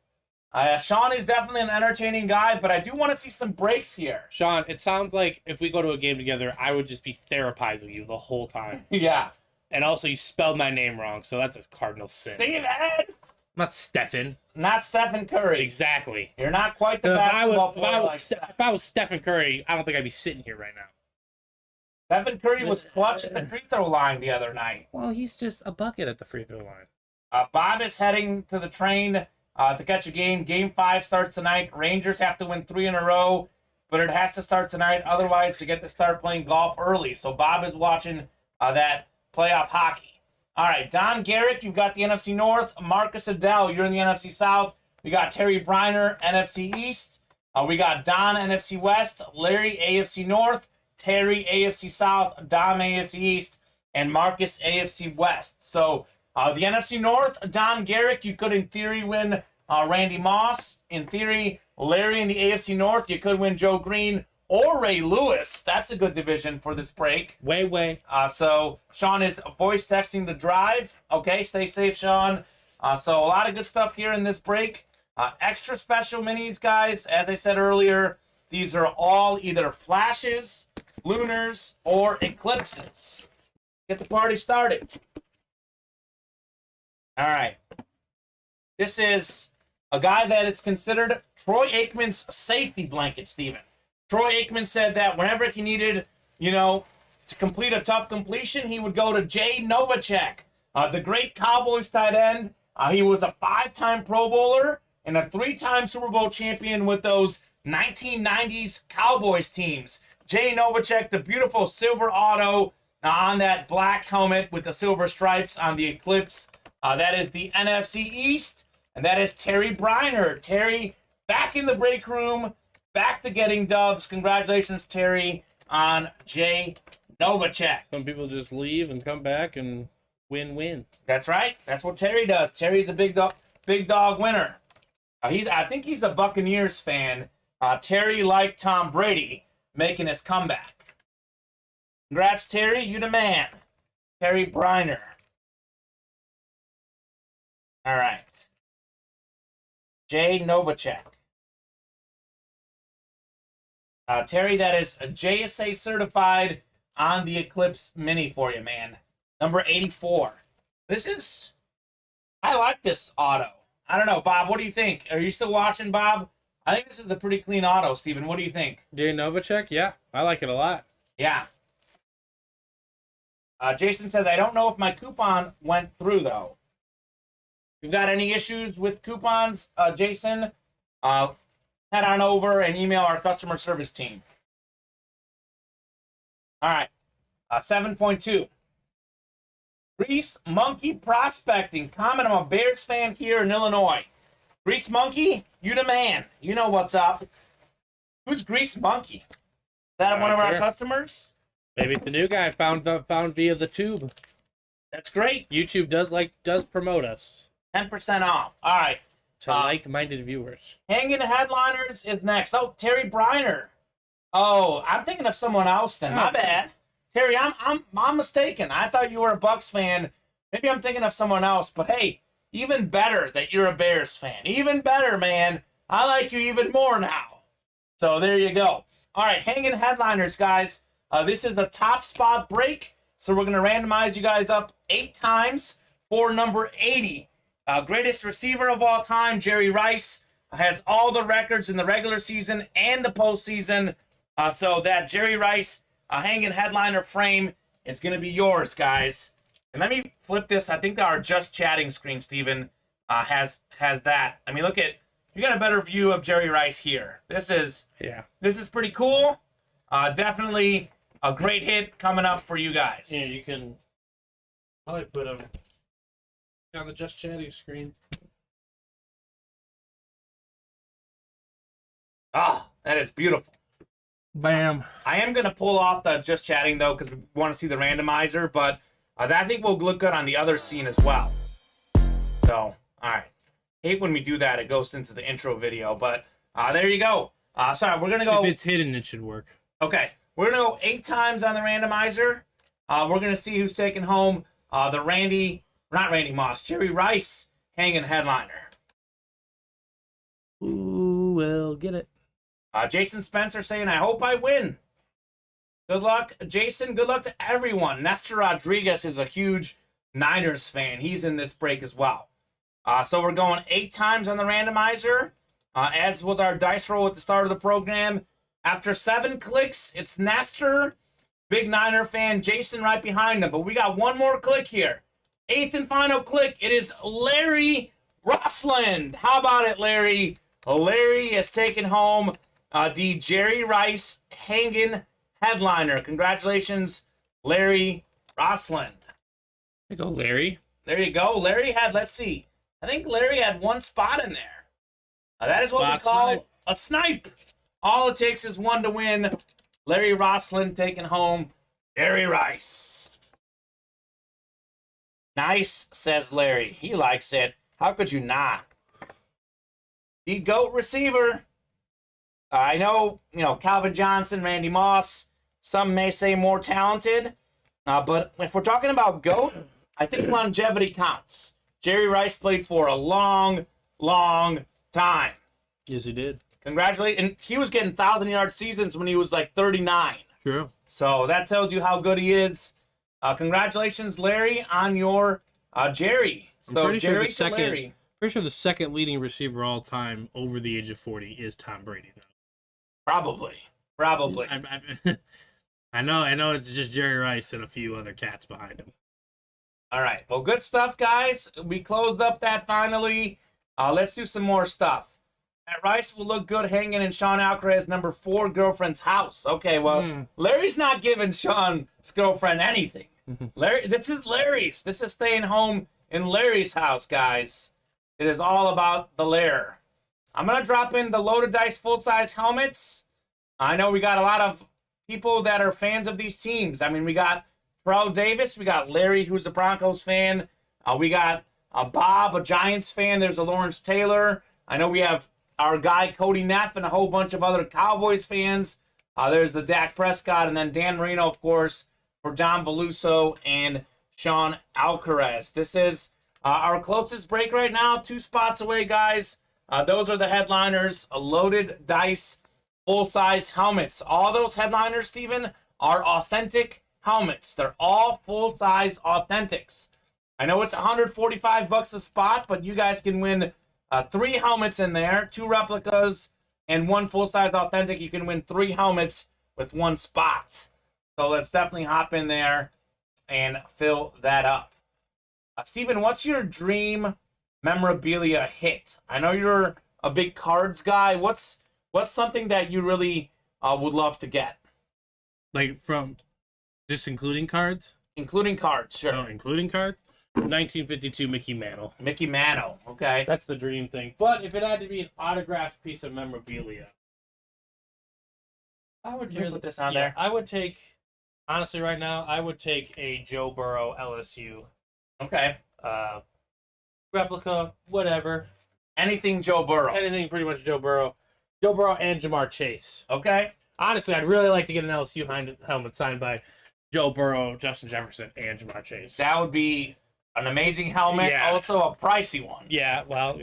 Sean is definitely an entertaining guy, but I do want to see some breaks here. Sean, it sounds like if we go to a game together, I would just be therapizing you the whole time. Yeah. And also, you spelled my name wrong, so that's a cardinal sin. Steven! Not Stephen. Not Stephen Curry. Exactly. You're not quite the If basketball player like if I was Stephen Curry, I don't think I'd be sitting here right now. Stephen Curry was clutch at the free throw line the other night. Well, he's just a bucket at the free throw line. Bob is heading to the train to catch a game. Game 5 starts tonight. Rangers have to win 3 in a row, but it has to start tonight otherwise to get to start playing golf early. So Bob is watching that playoff hockey. All right, Don Garrick, you've got the NFC North. Marcus Adele, you're in the NFC South. We got Terry Briner, NFC East. We got Don, NFC West. Larry, AFC North. Terry, AFC South. Dom, AFC East. And Marcus, AFC West. So the NFC North, Don Garrick, you could in theory win Randy Moss. In theory, Larry in the AFC North, you could win Joe Green or Ray Lewis. That's a good division for this break. Way. So Sean is voice texting the drive. Okay, stay safe, Sean. So a lot of good stuff here in this break. Extra special minis, guys. As I said earlier, these are all either flashes, lunars, or eclipses. Get the party started. All right. This is a guy that is considered Troy Aikman's safety blanket, Steven. Troy Aikman said that whenever he needed, to complete a tough completion, he would go to Jay Novacek, the great Cowboys tight end. He was a 5-time Pro Bowler and a 3-time Super Bowl champion with those 1990s Cowboys teams. Jay Novacek, the beautiful silver auto on that black helmet with the silver stripes on the Eclipse. That is the NFC East, and that is Terry Briner. Terry, back in the break room, back to getting dubs. Congratulations, Terry, on Jay Novacek. Some people just leave and come back and win. That's right. That's what Terry does. Terry's a big dog winner. I think he's a Buccaneers fan. Terry, like Tom Brady, making his comeback. Congrats, Terry. You the man. Terry Briner. All right. Jay Novacek. Terry, that is a JSA certified on the Eclipse Mini for you, man. Number 84. I like this auto. I don't know, Bob, what do you think? Are you still watching, Bob? I think this is a pretty clean auto, Steven. What do you think? Jay Novacek? Yeah, I like it a lot. Yeah. Jason says, I don't know if my coupon went through, though. If you've got any issues with coupons, Jason, head on over and email our customer service team. All right. 7.2. Grease Monkey Prospecting. Kamen, I'm a Bears fan here in Illinois. Grease Monkey, you the man. You know what's up. Who's Grease Monkey? Is that one of our customers? Maybe it's a new guy found via the tube. That's great. YouTube does promote us. 10% off. All right. To like-minded viewers. Hanging Headliners is next. Oh, Terry Briner. Oh, I'm thinking of someone else then. My bad. Terry, I'm mistaken. I thought you were a Bucks fan. Maybe I'm thinking of someone else. But hey, even better that you're a Bears fan. Even better, man. I like you even more now. So there you go. All right, Hanging Headliners, guys. This is a top spot break. So we're going to randomize you guys up 8 times for number 80. Greatest receiver of all time, Jerry Rice, has all the records in the regular season and the postseason. So that Jerry Rice Hanging Headliner frame is going to be yours, guys. And let me flip this. I think our Just Chatting screen, Steven, has that. I mean, look at, you got a better view of Jerry Rice here. This is pretty cool. Definitely a great hit coming up for you guys. Yeah, you can probably put them on the Just Chatting screen. Ah, that is beautiful. Bam. I am going to pull off the Just Chatting, though, because we want to see the randomizer, but I think will look good on the other scene as well. So, all right. Hate when we do that. It goes into the intro video, but there you go. Sorry, we're going to go... If it's hidden, it should work. Okay. We're going to go 8 times on the randomizer. We're going to see who's taking home the Jerry Rice Hanging Headliner. Ooh, we'll get it. Jason Spencer saying, I hope I win. Good luck, Jason. Good luck to everyone. Nestor Rodriguez is a huge Niners fan. He's in this break as well. So we're going 8 times on the randomizer, as was our dice roll at the start of the program. After 7 clicks, it's Nestor, big Niner fan, Jason right behind him. But we got one more click here. 8th and final click. It is Larry Rossland. How about it, Larry? Larry has taken home the Jerry Rice Hanging Headliner. Congratulations, Larry Rossland. There you go, Larry. There you go. Larry had, let's see. I think Larry had one spot in there. That is what we call a snipe. All it takes is one to win. Larry Roslin taking home Jerry Rice. Nice, says Larry. He likes it. How could you not? The GOAT receiver. I know, Calvin Johnson, Randy Moss. Some may say more talented. But if we're talking about GOAT, I think longevity counts. Jerry Rice played for a long, long time. Yes, he did. Congratulations. And he was getting 1,000-yard seasons when he was like 39. True. So that tells you how good he is. Congratulations, Larry, on your Jerry. So Jerry to Larry. Pretty sure the second leading receiver all time over the age of 40 is Tom Brady, though. Probably. I know it's just Jerry Rice and a few other cats behind him. All right. Well, good stuff, guys. We closed up that finally. Let's do some more stuff. Matt Rice will look good hanging in Sean Alcaraz's number 4 girlfriend's house. Okay, well, Larry's not giving Sean's girlfriend anything. Larry, this is Larry's. This is staying home in Larry's house, guys. It is all about the Lair. I'm going to drop in the Loaded Dice full-size helmets. I know we got a lot of people that are fans of these teams. I mean, we got Terrell Davis. We got Larry, who's a Broncos fan. We got Bob, a Giants fan. There's a Lawrence Taylor. I know we have our guy Cody Neff and a whole bunch of other Cowboys fans. There's the Dak Prescott, and then Dan Marino, of course, for Don Veluso and Sean Alcaraz. This is our closest break right now. 2 spots away, guys. Those are the headliners. A Loaded Dice full-size helmets. All those headliners, Steven, are authentic helmets. They're all full-size authentics. I know it's $145 a spot, but you guys can win 3 helmets in there, 2 replicas, and 1 full-size authentic. You can win 3 helmets with 1 spot. So let's definitely hop in there and fill that up. Steven, what's your dream memorabilia hit? I know you're a big cards guy. What's something that you really would love to get? Like from just including cards? Including cards, sure. Oh, including cards? 1952 Mickey Mantle. Mickey Mantle, okay. That's the dream thing. But if it had to be an autographed piece of memorabilia, I would put this on there. I would take, honestly, right now, I would take a Joe Burrow LSU. Okay. Replica, whatever. Anything Joe Burrow. Anything pretty much Joe Burrow. Joe Burrow and Jamar Chase. Okay. Honestly, I'd really like to get an LSU helmet signed by Joe Burrow, Justin Jefferson, and Jamar Chase. That would be an amazing helmet. Yeah. Also a pricey one. Yeah, well,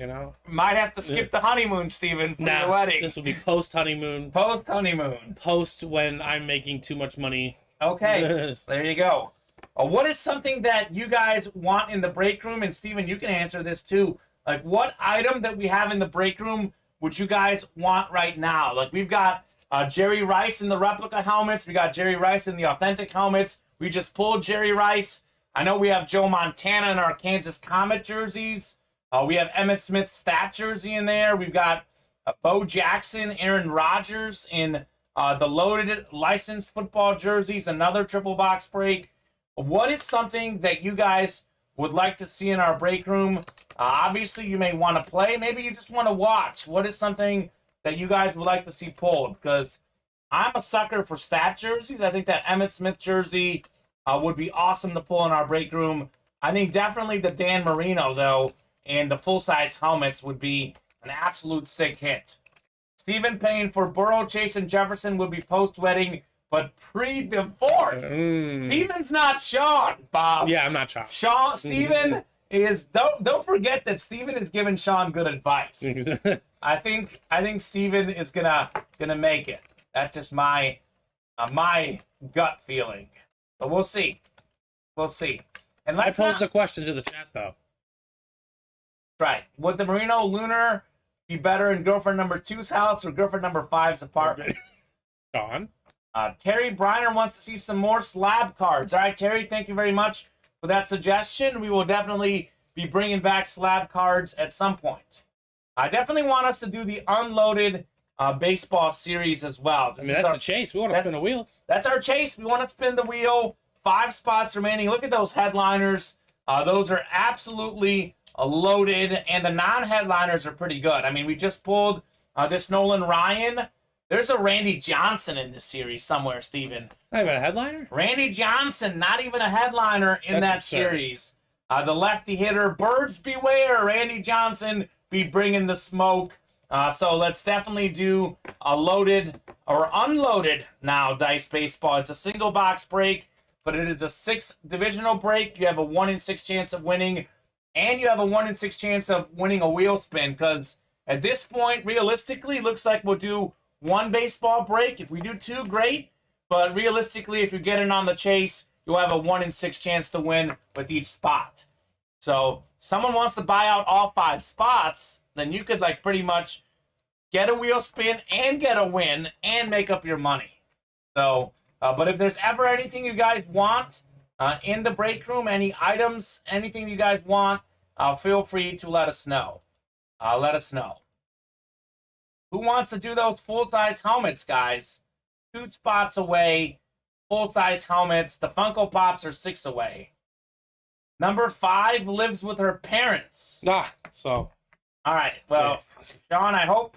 Might have to skip the honeymoon, Steven, for your wedding. This will be post-honeymoon. Post-honeymoon. Post when I'm making too much money. Okay, there you go. What is something that you guys want in the break room? And Steven, you can answer this too. Like, what item that we have in the break room would you guys want right now? Like, we've got Jerry Rice in the replica helmets. We got Jerry Rice in the authentic helmets. We just pulled Jerry Rice. I know we have Joe Montana in our Kansas Comet jerseys. We have Emmitt Smith's stat jersey in there. We've got Bo Jackson, Aaron Rodgers in the loaded licensed football jerseys, another triple box break. What is something that you guys would like to see in our break room? Obviously, you may want to play. Maybe you just want to watch. What is something that you guys would like to see pulled? Because I'm a sucker for stat jerseys. I think that Emmitt Smith jersey would be awesome to pull in our break room. I think definitely the Dan Marino, though, and the full-size helmets would be an absolute sick hit. Steven Payne for Burrow, Chase, and Jefferson would be post-wedding, but pre-divorce. Steven's not Sean, Bob. Yeah, I'm not Sean. Steven is, don't forget that Steven is giving Sean good advice. I think Steven is gonna make it. That's just my gut feeling. But we'll see. We'll see. And I posed the question to the chat, though. Right. Would the Marino Lunar be better in girlfriend number 2's house or girlfriend number 5's apartment? Sean? Terry Briner wants to see some more slab cards. All right, Terry, thank you very much for that suggestion. We will definitely be bringing back slab cards at some point. I definitely want us to do the unloaded baseball series as well. I mean, that's the chase. We want to spin a wheel. That's our chase. We want to spin the wheel. 5 spots remaining. Look at those headliners. Those are absolutely loaded, and the non-headliners are pretty good. I mean, we just pulled this Nolan Ryan. There's a Randy Johnson in this series somewhere, Steven. Not even a headliner? Randy Johnson, not even a headliner in that series. The lefty hitter, birds beware, Randy Johnson be bringing the smoke. So let's definitely do a loaded or unloaded now dice baseball. It's a single box break, but it is a 6 divisional break. You have a 1 in 6 chance of winning, and you have a 1 in 6 chance of winning a wheel spin, because at this point, realistically, looks like we'll do 1 baseball break. If we do 2, great. But realistically, if you get in on the chase, you'll have a 1 in 6 chance to win with each spot. So someone wants to buy out all 5 spots, then you could like pretty much get a wheel spin and get a win and make up your money. So, but if there's ever anything you guys want in the break room, any items, anything you guys want, feel free to let us know. Let us know. Who wants to do those full-size helmets, guys? 2 spots away, full-size helmets. The Funko Pops are 6 away. Number 5 lives with her parents. So. All right. Well, yes. Sean, I hope.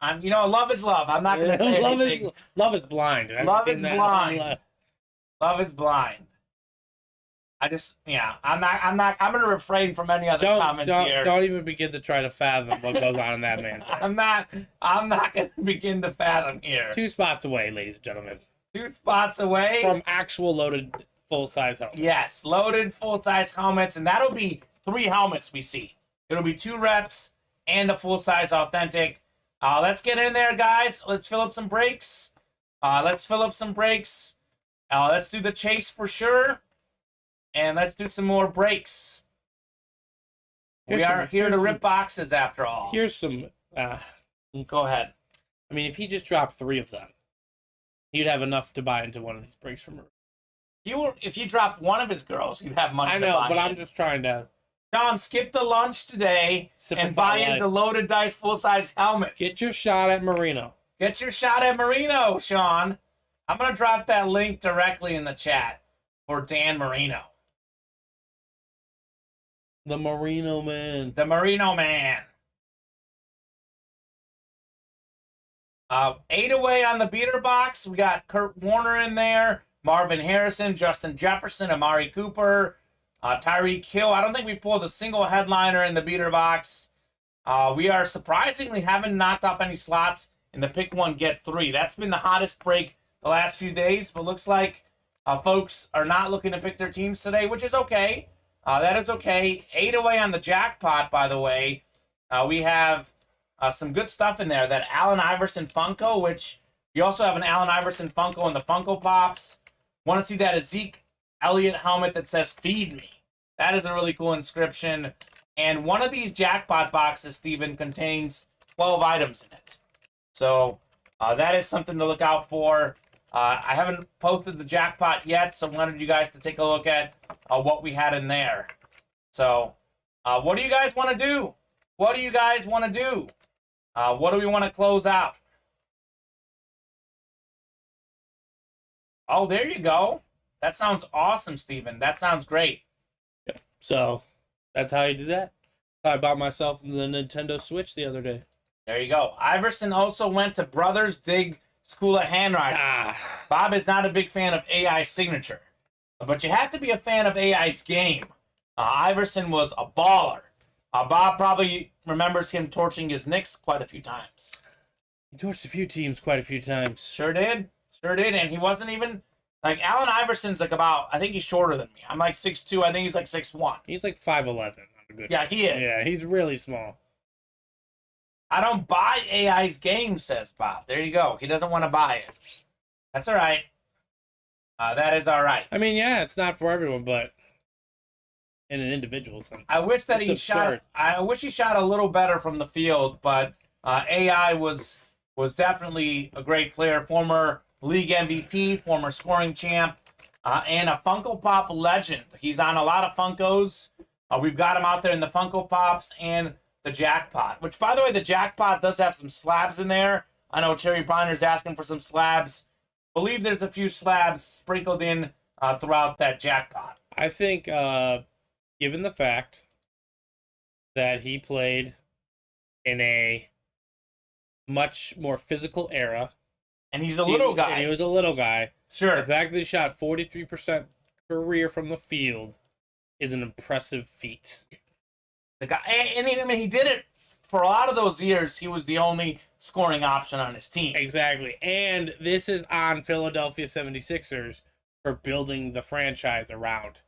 Love is love. I'm not going to say anything. Love is blind. Love is blind. Love is blind. I'm going to refrain from any other comments here. Don't even begin to try to fathom what goes on in that man's life. I'm not going to begin to fathom here. 2 spots away, ladies and gentlemen. 2 spots away. From actual loaded full-size helmets. Yes, loaded full-size helmets, and that'll be 3 helmets we see. It'll be 2 reps and a full-size authentic. Let's get in there, guys. Let's fill up some breaks. Let's do the chase for sure. And let's do some more breaks. We are here to rip boxes after all. Here's some... Go ahead. I mean, if he just dropped 3 of them, he'd have enough to buy into one of these breaks from her. If you dropped one of his girls, you'd have money to buy. I know, but I'm just trying to... John, skip the lunch today and buy into loaded dice full-size helmets. Get your shot at Marino. Get your shot at Marino, Sean. I'm going to drop that link directly in the chat for Dan Marino. The Marino Man. The Marino Man. 8 away on the beater box. We got Kurt Warner in there, Marvin Harrison, Justin Jefferson, Amari Cooper, Tyreek Hill. I don't think we pulled a single headliner in the beater box. We are surprisingly haven't knocked off any slots in the pick 1, get 3. That's been the hottest break the last few days, but looks like folks are not looking to pick their teams today, which is okay. That is okay. 8 away on the jackpot, by the way. We have some good stuff in there. That Allen Iverson Funko, which you also have an Allen Iverson Funko in the Funko Pops. Want to see that Zeke Elliott helmet that says "Feed Me"? That is a really cool inscription. And one of these jackpot boxes, Steven, contains 12 items in it. So that is something to look out for. I haven't posted the jackpot yet, so I wanted you guys to take a look at what we had in there. So what do you guys want to do? What do you guys want to do? What do we want to close out? Oh, there you go. That sounds awesome, Steven. That sounds great. Yeah. So that's how you do that. I bought myself the Nintendo Switch the other day. There you go. Iverson also went to Brothers Dig School of Handwriting. Bob is not a big fan of AI signature, but you have to be a fan of AI's game. Iverson was a baller. Bob probably remembers him torching his Knicks quite a few times. He torched a few teams quite a few times. Sure did. Sure did. And he wasn't even... Like, Allen Iverson's like about... I think he's shorter than me. I'm like 6'2". I think he's like 6'1". He's like 5'11". Yeah, he is. Yeah, he's really small. I don't buy AI's game, says Bob. There you go. He doesn't want to buy it. That's all right. That is all right. I mean, yeah, it's not for everyone, but in an individual sense. I wish that he shot. I wish he shot a little better from the field, but AI was definitely a great player, former league MVP, former scoring champ, and a Funko Pop legend. He's on a lot of Funkos. We've got him out there in the Funko Pops and the jackpot, which, by the way, the jackpot does have some slabs in there. I know Cherry Briner's asking for some slabs. Believe there's a few slabs sprinkled in throughout that jackpot. I think given the fact that he played in a much more physical era. And he's a little guy. And he was a little guy. Sure. The fact that he shot 43% career from the field is an impressive feat. The guy, and he did it for a lot of those years. He was the only scoring option on his team. Exactly. And this is on Philadelphia 76ers for building the franchise around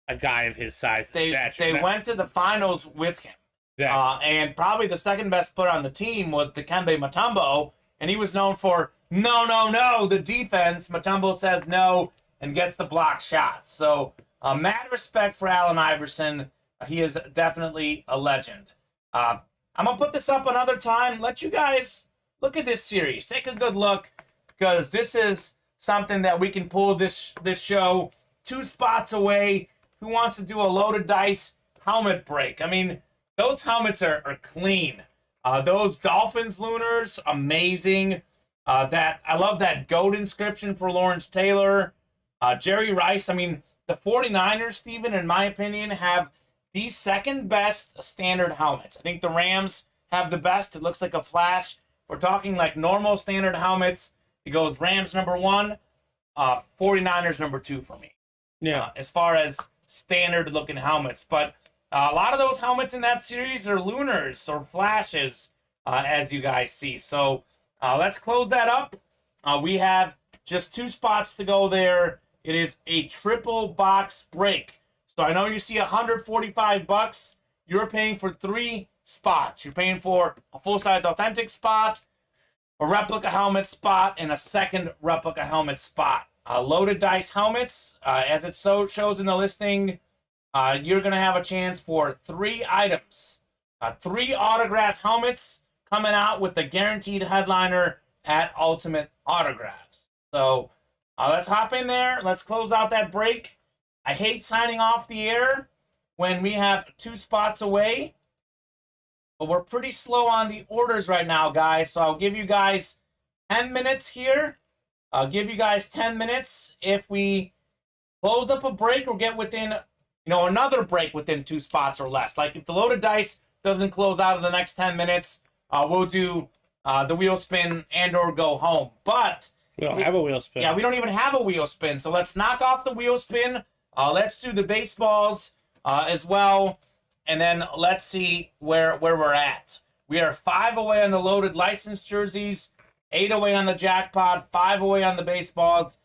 a guy of his size and stature. They went to the finals with him. Exactly. And probably the second best player on the team was Dikembe Mutombo, and he was known for the defense. Mutombo says no and gets the block shot. So mad respect for Allen Iverson. He is definitely a legend. I'm going to put this up another time. Let you guys look at this series. Take a good look, because this is something that we can pull this show 2 spots away. Who wants to do a loaded dice helmet break? I mean, those helmets are clean. Those Dolphins Lunars, amazing. I love that GOAT inscription for Lawrence Taylor. Jerry Rice, I mean, the 49ers, Steven, in my opinion, have the second best standard helmets. I think the Rams have the best. It looks like a flash. We're talking like normal standard helmets. It goes Rams number 1, 49ers number 2 for me. Yeah. As far as standard looking helmets. But a lot of those helmets in that series are Lunars or flashes, as you guys see. So let's close that up. We have just 2 spots to go there. It is a triple box break. So I know you see $145. You're paying for 3 spots. You're paying for a full-size authentic spot, a replica helmet spot, and a second replica helmet spot. Loaded dice helmets, as it shows in the listing, you're going to have a chance for 3 items. 3 autographed helmets coming out with the guaranteed headliner at Ultimate Autographs. So let's hop in there. Let's close out that break. I hate signing off the air when we have 2 spots away, but we're pretty slow on the orders right now, guys. So I'll give you guys 10 minutes here. I'll give you guys 10 minutes. If we close up a break or get within, another break within 2 spots or less. Like if the loaded dice doesn't close out in the next 10 minutes, we'll do the wheel spin and or go home. But we don't have a wheel spin. Yeah, we don't even have a wheel spin. So let's knock off the wheel spin. Let's do the baseballs as well. And then let's see where we're at. We are 5 away on the loaded license jerseys, 8 away on the jackpot, 5 away on the baseballs,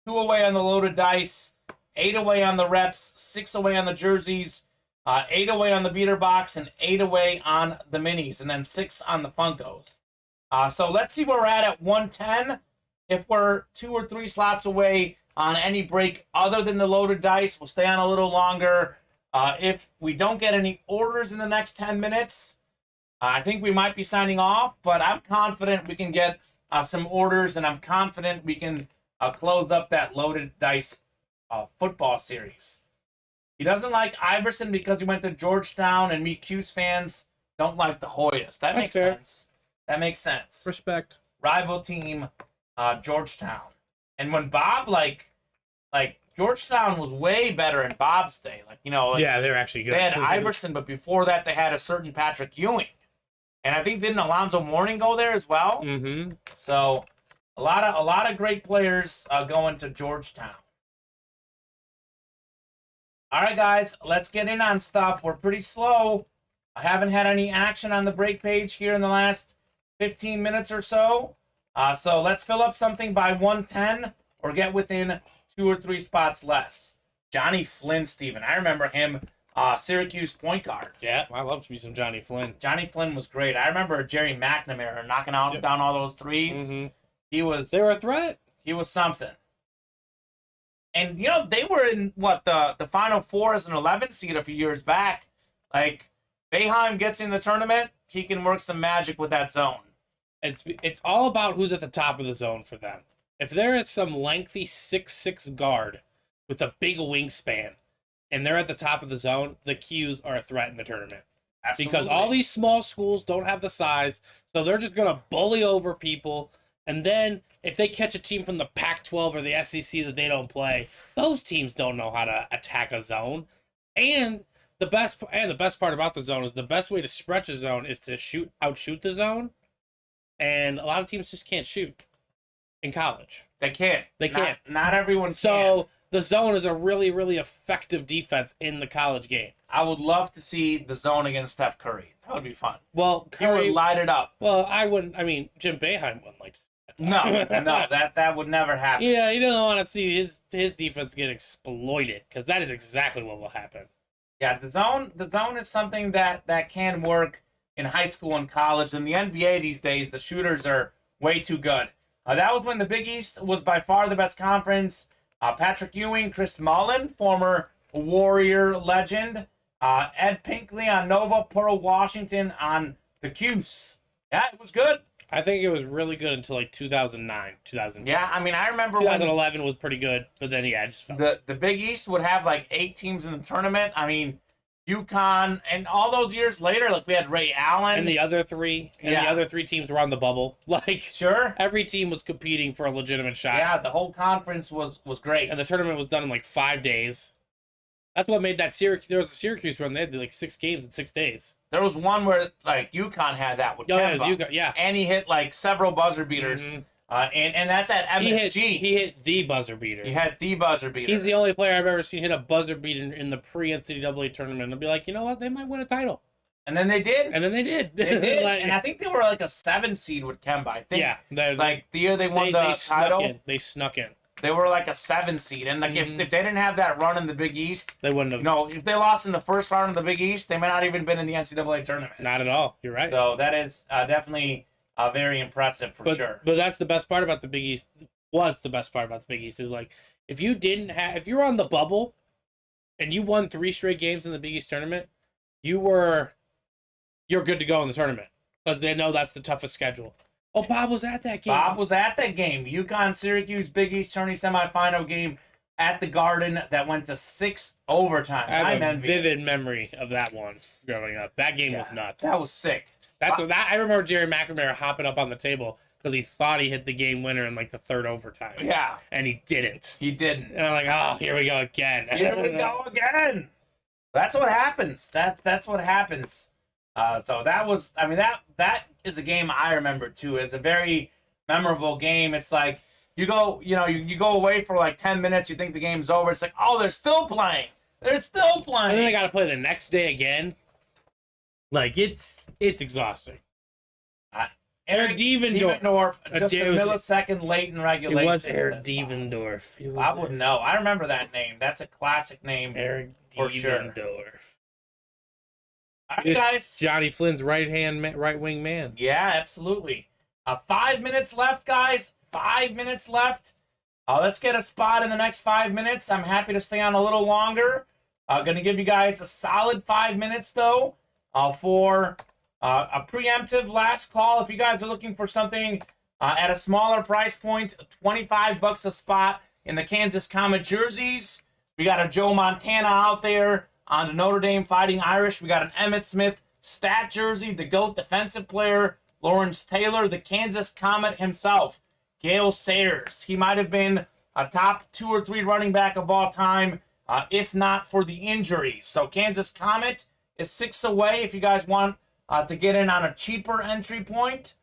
2 away on the loaded dice, 8 away on the reps, 6 away on the jerseys, 8 away on the beater box, and 8 away on the minis, and then 6 on the Funkos. So let's see where we're at 110. If we're 2 or 3 slots away on any break other than the loaded dice, we'll stay on a little longer. If we don't get any orders in the next 10 minutes, I think we might be signing off, but I'm confident we can get some orders, and I'm confident we can close up that loaded dice football series. He doesn't like Iverson because he went to Georgetown, and me Cuse fans don't like the Hoyas. That makes sense. That makes sense. Respect. Rival team, Georgetown. And when Bob, like Georgetown was way better in Bob's day. Yeah, they're actually good. They had Iverson, but before that they had a certain Patrick Ewing. And I think didn't Alonzo Mourning go there as well? Mm-hmm. So a lot of great players going to Georgetown. All right, guys, let's get in on stuff. We're pretty slow. I haven't had any action on the break page here in the last 15 minutes or so. So let's fill up something by 110 or get within 2 or 3 spots less. Johnny Flynn, Steven. I remember him, Syracuse point guard. Yeah, I love to be some Johnny Flynn. Johnny Flynn was great. I remember Jerry McNamara knocking down all those threes. Mm-hmm. They were a threat. He was something. And, they were in, the Final Four as an 11 seed a few years back. Like, Boeheim gets in the tournament, he can work some magic with that zone. It's all about who's at the top of the zone for them. If there is some lengthy 6'6" guard with a big wingspan, and they're at the top of the zone, the Qs are a threat in the tournament. Absolutely. Because all these small schools don't have the size, so they're just going to bully over people. And then if they catch a team from the Pac-12 or the SEC that they don't play, those teams don't know how to attack a zone. And the best part about the zone is the best way to stretch a zone is to outshoot the zone, and a lot of teams just can't shoot in college. They can't. They can't. Not everyone can. So the zone is a really, really effective defense in the college game. I would love to see the zone against Steph Curry. That would be fun. Well, He would light it up. Well, I wouldn't. I mean, Jim Boeheim wouldn't like to see that. No, that would never happen. Yeah, he doesn't want to see his defense get exploited, because that is exactly what will happen. Yeah, the zone is something that can work in high school and college. In the NBA these days, the shooters are way too good. That was when the Big East was by far the best conference. Patrick Ewing, Chris Mullin, former Warrior legend, Ed Pinkley on Nova, Pearl Washington on the Cuse. Yeah, it was good. I think it was really good until like 2009, 2010. Yeah, I mean, I remember 2011 was pretty good, but then it just fell. The Big East would have like 8 teams in the tournament. I mean, UConn, and all those years later, like we had Ray Allen. And the other three teams were on the bubble. Like, sure, every team was competing for a legitimate shot. Yeah, the whole conference was great. And the tournament was done in like 5 days. That's what made that Syracuse. There was a Syracuse run. They had like 6 games in 6 days. There was one where like UConn had that with Kemba. Yeah, it was UConn, yeah. And he hit like several buzzer beaters. And that's at MSG. He hit the buzzer beater. He had the buzzer beater. He's the only player I've ever seen hit a buzzer beater in the pre-NCAA tournament. I'll be like, you know what? They might win a title. And then they did. They did. Like, and I think they were like a 7 seed with Kemba. I think. Yeah. Like the year they won the title. They snuck in. They were like a 7 seed. And like if they didn't have that run in the Big East, they wouldn't have. No, if they lost in the first round of the Big East, they might not even been in the NCAA tournament. Not at all. You're right. So that is definitely very impressive for sure. But that's the best part about the Big East. Was the best part about the Big East is like if you were on the bubble, and you won 3 straight games in the Big East tournament, you're good to go in the tournament because they know that's the toughest schedule. Oh, Bob was at that game. Bob was at that game. UConn-Syracuse Big East tourney semifinal game at the Garden that went to 6 overtimes. I have a vivid memory of that one growing up. That game was nuts. That was sick. I remember Jerry McNamara hopping up on the table because he thought he hit the game winner in like the 3rd overtime. Yeah. And he didn't. He didn't. And I'm like, oh, here we go again. Here we go again. That's what happens. That's what happens. So that was, I mean, that is a game I remember too. It's a very memorable game. It's like you go away for like 10 minutes. You think the game's over. It's like, oh, they're still playing. They're still playing. And then they got to play the next day again. Like it's exhausting. Eric Devendorf, just a millisecond late in regulation. It was Eric Devendorf. I wouldn't know. I remember that name. That's a classic name. Eric for Devendorf. Sure. All right, guys. Johnny Flynn's right wing man. Yeah, absolutely. 5 minutes left, guys. 5 minutes left. Let's get a spot in the next 5 minutes. I'm happy to stay on a little longer. Going to give you guys a solid 5 minutes, though, for a preemptive last call. If you guys are looking for something at a smaller price point, $25 a spot in the Kansas Kamen jerseys. We got a Joe Montana out there on the Notre Dame Fighting Irish. We got an Emmitt Smith stat jersey, the GOAT defensive player, Lawrence Taylor, the Kansas Comet himself, Gale Sayers. He might have been a top 2 or 3 running back of all time, if not for the injuries. So Kansas Comet is 6 away if you guys want to get in on a cheaper entry point.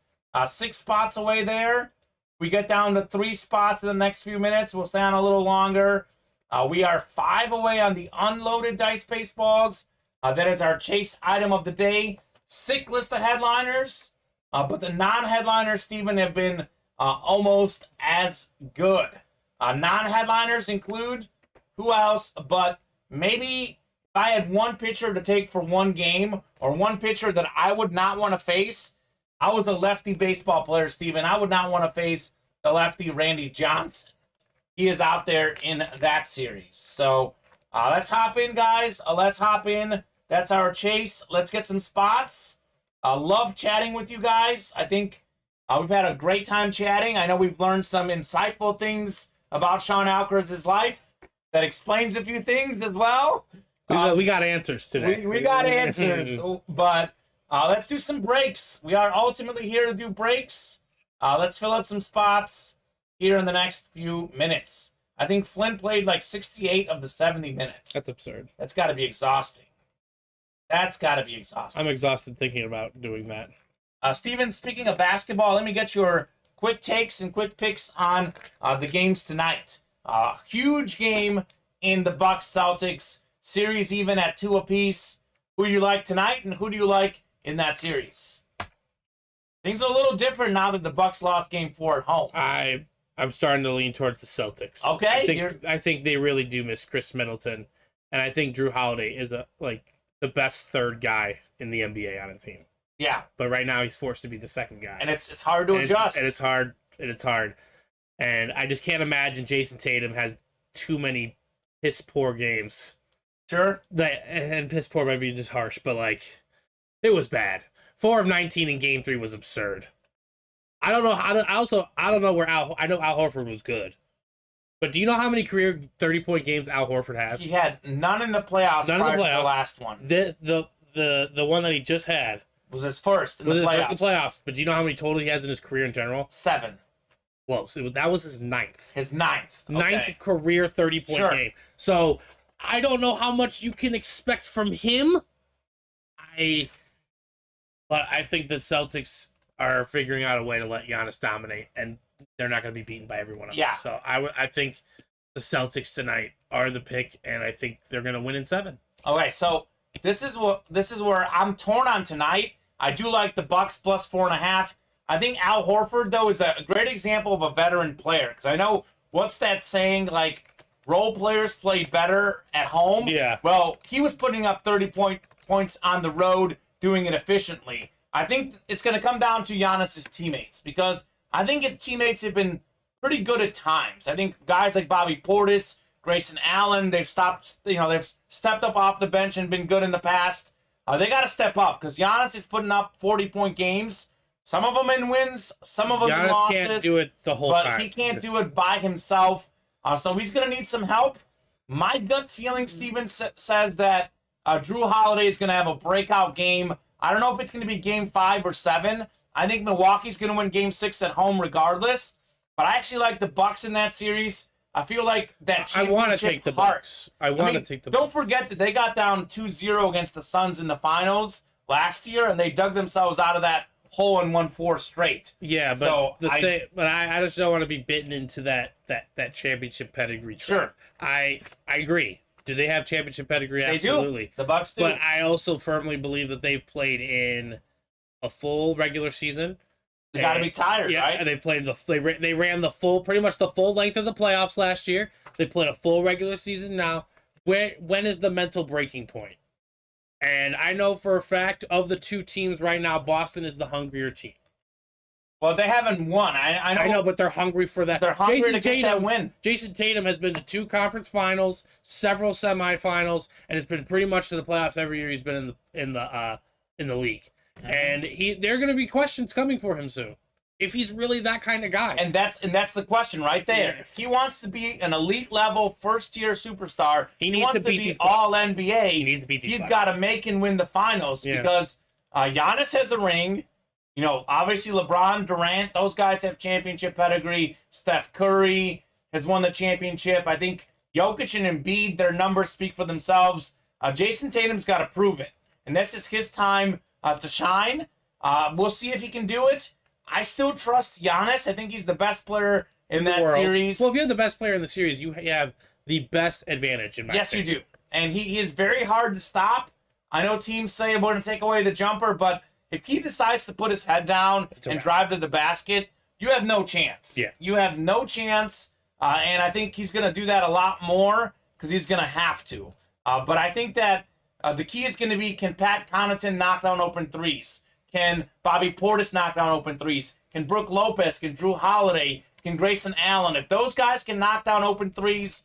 6 spots away there. We get down to 3 spots in the next few minutes. We'll stay on a little longer. We are 5 away on the unloaded dice baseballs. That is our chase item of the day. Sick list of headliners, but the non-headliners, Steven, have been almost as good. Non-headliners include who else? But maybe if I had one pitcher to take for one game, or one pitcher that I would not want to face, I was a lefty baseball player, Steven. I would not want to face the lefty Randy Johnson. He is out there in that series. So let's hop in, guys. Let's hop in. That's our chase. Let's get some spots. Love chatting with you guys. I think we've had a great time chatting. I know we've learned some insightful things about Sean Alcaraz's life. That explains a few things as well. We got answers today. We got answers. But let's do some breaks. We are ultimately here to do breaks. Let's fill up some spots here in the next few minutes. I think Flynn played like 68 of the 70 minutes. That's absurd. That's got to be exhausting. That's got to be exhausting. I'm exhausted thinking about doing that. Steven, speaking of basketball, let me get your quick takes and quick picks on the games tonight. Huge game in the Bucks Celtics series, even at 2 apiece. Who do you like tonight, and who do you like in that series? Things are a little different now that the Bucks lost Game 4 at home. I'm starting to lean towards the Celtics. Okay, I think they really do miss Chris Middleton, and I think Drew Holiday is the best third guy in the NBA on a team. Yeah, but right now he's forced to be the second guy, and it's hard to adjust. It's hard, and I just can't imagine Jason Tatum has too many piss poor games. Sure, and piss poor might be just harsh, but it was bad. 4 of 19 in Game 3 was absurd. I don't know I don't know where I know Al Horford was good. But do you know how many career 30-point games Al Horford has? He had none in the playoffs prior to the last one. The one that he just had was his first in the playoffs. But do you know how many total he has in his career in general? 7. Close. That was his 9th. His 9th. Ninth career 30-point game. So I don't know how much you can expect from him. But I think the Celtics are figuring out a way to let Giannis dominate, and they're not going to be beaten by everyone else. Yeah. So I think the Celtics tonight are the pick, and I think they're going to win in 7. Okay, so this is where I'm torn on tonight. I do like the Bucks plus 4.5. I think Al Horford, though, is a great example of a veteran player, because I know what's that saying, role players play better at home. Yeah. Well, he was putting up 30 points on the road, doing it efficiently. I think it's going to come down to Giannis's teammates, because I think his teammates have been pretty good at times. I think guys like Bobby Portis, Grayson Allen, they've stepped up off the bench and been good in the past. They got to step up, because Giannis is putting up 40-point games. Some of them in wins, some of them in losses. Giannis can't do it the whole time. But he can't do it by himself. So he's going to need some help. My gut feeling, Steven, says that Drew Holiday is going to have a breakout game. I don't know if it's going to be Game 5 or 7. I think Milwaukee's going to win Game 6 at home regardless. But I actually like the Bucks in that series. I feel like that championship I want to take the Bucks. Don't forget that they got down 2-0 against the Suns in the finals last year, and they dug ththemselves out of that hole and won 4 straight. Yeah, but I just don't want to be bitten into that championship pedigree trap. Sure. I agree. Do they have championship pedigree? They Absolutely. Do. The Bucks do. But I also firmly believe that they've played in a full regular season. They got to be tired, right? And they ran pretty much the full length of the playoffs last year. They played a full regular season now. When is the mental breaking point? And I know for a fact of the 2 teams right now, Boston is the hungrier team. Well, they haven't won. I know, but they're hungry for that. They're hungry to get that win. Jason Tatum has been to 2 conference finals, several semifinals, and it's been pretty much to the playoffs every year he's been in the league. Mm-hmm. And there are going to be questions coming for him soon, if he's really that kind of guy. And that's the question right there. Yeah. If he wants to be an elite level first tier superstar, he wants to be all NBA. He needs to beat these He's got to make and win the finals because Giannis has a ring. Obviously LeBron, Durant, those guys have championship pedigree. Steph Curry has won the championship. I think Jokic and Embiid, their numbers speak for themselves. Jason Tatum's got to prove it. And this is his time to shine. We'll see if he can do it. I still trust Giannis. I think he's the best player in that series. Well, if you're the best player in the series, you have the best advantage in my opinion. Yes, you do. And he is very hard to stop. I know teams say we're going to take away the jumper, but if he decides to put his head down and drive to the basket, you have no chance. Yeah. You have no chance, and I think he's going to do that a lot more because he's going to have to. But I think that the key is going to be, can Pat Connaughton knock down open threes? Can Bobby Portis knock down open threes? Can Brook Lopez? Can Drew Holiday? Can Grayson Allen? If those guys can knock down open threes,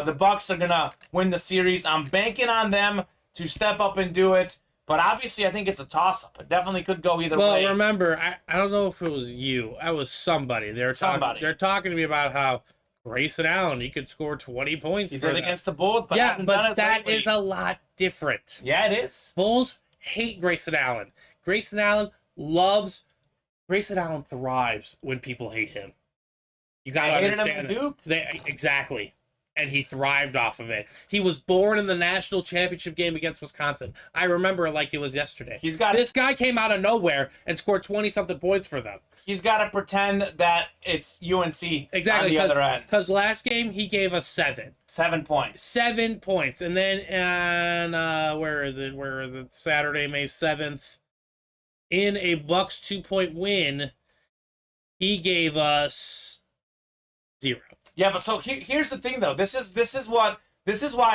the Bucks are going to win the series. I'm banking on them to step up and do it. But obviously, I think it's a toss-up. It definitely could go either way. Well, remember, I don't know if it was you. I was somebody. They're talking to me about how Grayson Allen, he could score 20 points. He did against the Bulls, but hasn't done it that lately. Is a lot different. Yeah, it is. Bulls hate Grayson Allen. Grayson Allen thrives when people hate him. You got to understand him in Duke. Exactly. and he thrived off of it. He was born in the national championship game against Wisconsin. I remember it like it was yesterday. This guy came out of nowhere and scored 20-something points for them. He's got to pretend that it's UNC exactly, on the other end. Because last game, he gave us 7. 7 points. 7 points. And then, where is it? Saturday, May 7th. In a Bucks 2-point win, he gave us 0. Yeah, but so here's the thing, though. This is why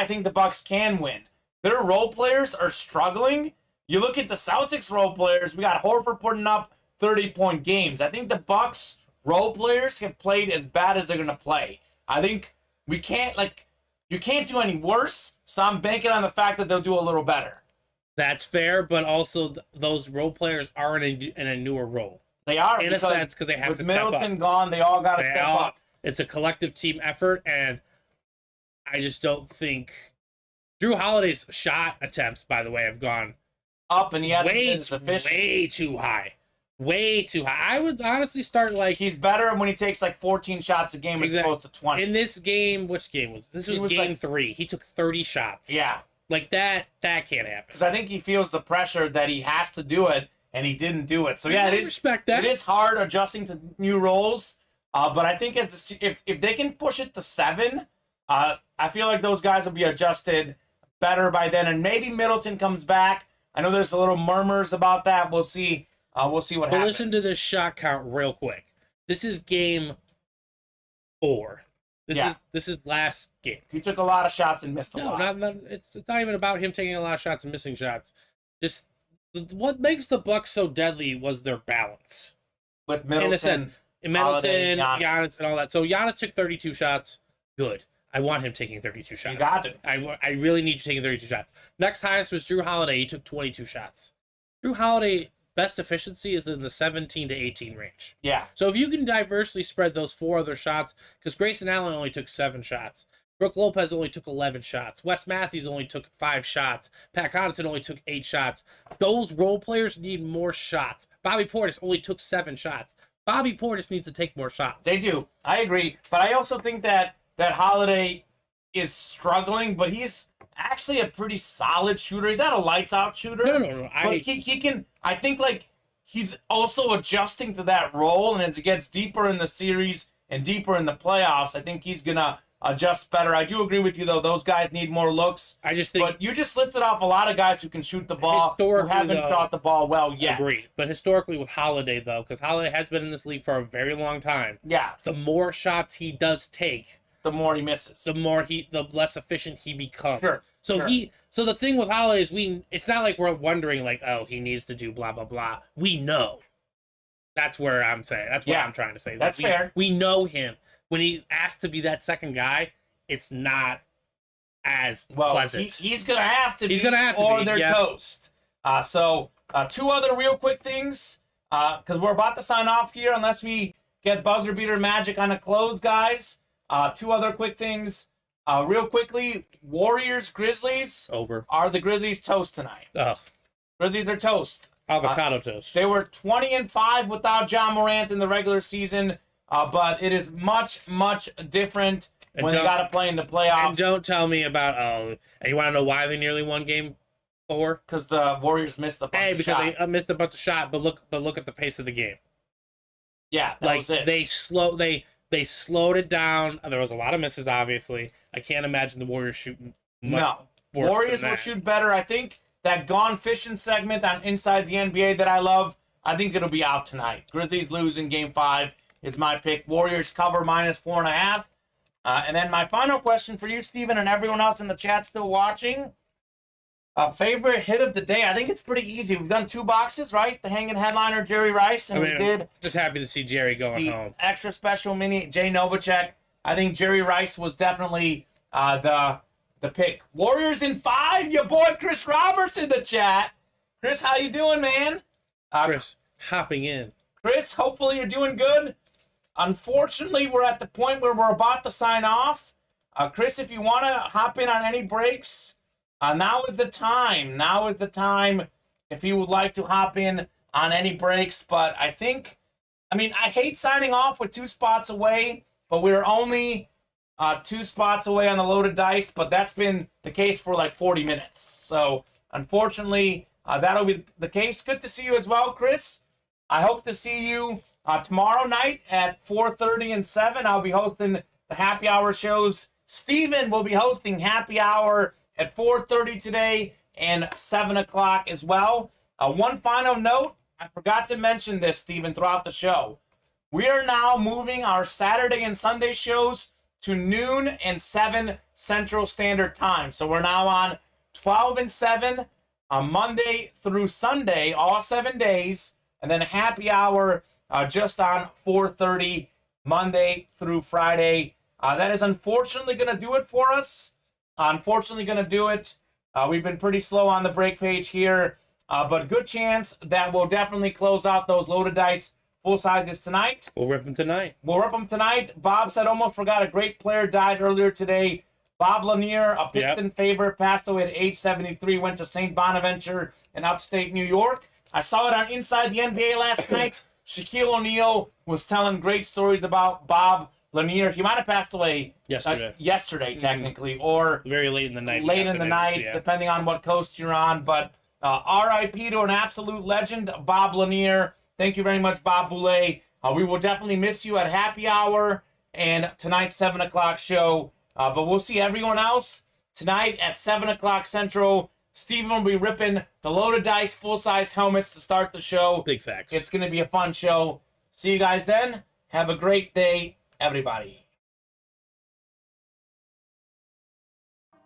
I think the Bucks can win. Their role players are struggling. You look at the Celtics role players. We got Horford putting up 30-point games. I think the Bucks role players have played as bad as they're gonna play. I think you can't do any worse. So I'm banking on the fact that they'll do a little better. That's fair, but also those role players are in a newer role. They are in a sense because they have to step up. With Middleton gone, they all got to step up. It's a collective team effort, and I just don't think Drew Holiday's shot attempts, by the way, have gone up, and he hasn't been sufficient. Way too high. Way too high. I would honestly start like he's better when he takes like 14 shots a game as opposed to 20. In this game, which game was this? Was game like, 3. He took 30 shots. Yeah. Like that can't happen. Because I think he feels the pressure that he has to do it, and he didn't do it. So yeah, respect that. It is hard adjusting to new roles. But I think if they can push it to 7, I feel like those guys will be adjusted better by then, and maybe Middleton comes back. I know there's a little murmurs about that. We'll see. We'll see what happens. Listen to this shot count real quick. This is game 4. This is last game. He took a lot of shots and missed a lot. It's not even about him taking a lot of shots and missing shots. Just what makes the Bucks so deadly was their balance. With Middleton, in a sense, Middleton, Giannis, and all that. So Giannis took 32 shots. Good. I want him taking 32 shots. You got to. I really need you taking 32 shots. Next highest was Drew Holiday. He took 22 shots. Drew Holiday best efficiency is in the 17 to 18 range. Yeah. So if you can diversely spread those 4 other shots, because Grayson Allen only took 7 shots. Brooke Lopez only took 11 shots. Wes Matthews only took 5 shots. Pat Connaughton only took 8 shots. Those role players need more shots. Bobby Portis only took 7 shots. Bobby Portis needs to take more shots. They do. I agree. But I also think that Holiday is struggling, but he's actually a pretty solid shooter. He's not a lights-out shooter. No. But he can... I think, like, he's also adjusting to that role, and as it gets deeper in the series and deeper in the playoffs, I think he's going to adjust better. I do agree with you, though. Those guys need more looks. I just think... But you just listed off a lot of guys who can shoot the ball, who haven't shot the ball well yet. Agreed. But historically with Holiday, though, because Holiday has been in this league for a very long time. Yeah. The more shots he does take... the more he misses. The less efficient he becomes. Sure. So the thing with Holiday is it's not like we're wondering like, oh, he needs to do blah blah blah. We know. That's where I'm saying. That's what I'm trying to say. That's fair. We know him. When he's asked to be that second guy, it's not as pleasant. He's gonna have to. He's gonna have to or be. they're toast. So 2 other real quick things, because we're about to sign off here, unless we get buzzer beater magic on the close, guys. 2 other quick things. Real quickly, Warriors, Grizzlies. Over. Are the Grizzlies toast tonight? Oh. Grizzlies are toast. Avocado toast. They were 20-5 without John Morant in the regular season, but it is much, much different when they got to play in the playoffs. And don't tell me about, and you want to know why they nearly won game 4? Because the Warriors missed a bunch of shots. Because they missed a bunch of shots, but look at the pace of the game. Yeah, that was it. They slowed it down. There was a lot of misses, obviously. I can't imagine the Warriors shooting much worse. Warriors will shoot better. I think that Gone Fishing segment on Inside the NBA that I love, I think it'll be out tonight. Grizzlies lose in Game 5 is my pick. Warriors cover -4.5. And then my final question for you, Steven, and everyone else in the chat still watching. Favorite hit of the day? I think it's pretty easy. We've done 2 boxes, right? The hanging headliner, Jerry Rice, and we did... Just happy to see Jerry going home. Extra special mini, Jay Novacek. I think Jerry Rice was definitely the pick. Warriors in 5, your boy Chris Roberts in the chat. Chris, how you doing, man? Chris, hopping in. Chris, hopefully you're doing good. Unfortunately, we're at the point where we're about to sign off. Chris, if you want to hop in on any breaks... now is the time. Now is the time if you would like to hop in on any breaks. But I hate signing off with 2 spots away, but we're only 2 spots away on the loaded dice, but that's been the case for like 40 minutes. So unfortunately, that'll be the case. Good to see you as well, Chris. I hope to see you tomorrow night at 4:30 and 7. I'll be hosting the happy hour shows. Steven will be hosting happy hour at 4:30 today and 7 o'clock as well. One final note, I forgot to mention this, Steven, throughout the show. We are now moving our Saturday and Sunday shows to noon and 7 Central Standard Time. So we're now on 12 and 7 on Monday through Sunday, all 7 days, and then happy hour just on 4:30 Monday through Friday. That is unfortunately going to do it for us. Unfortunately going to do it. We've been pretty slow on the break page here, but good chance that we'll definitely close out those loaded dice full sizes tonight. We'll rip them tonight. Bob said, almost forgot a great player died earlier today. Bob Lanier, a Piston favorite, passed away at age 73, went to St. Bonaventure in upstate New York. I saw it on Inside the NBA last night. Shaquille O'Neal was telling great stories about Bob Lanier. He might have passed away yesterday technically, or very late in the night. Depending on what coast you're on. But R.I.P. to an absolute legend, Bob Lanier. Thank you very much, Bob Boulay. We will definitely miss you at happy hour and tonight's 7 o'clock show. But we'll see everyone else tonight at 7 o'clock Central. Steven will be ripping the loaded dice full-size helmets to start the show. Big facts. It's going to be a fun show. See you guys then. Have a great day, everybody.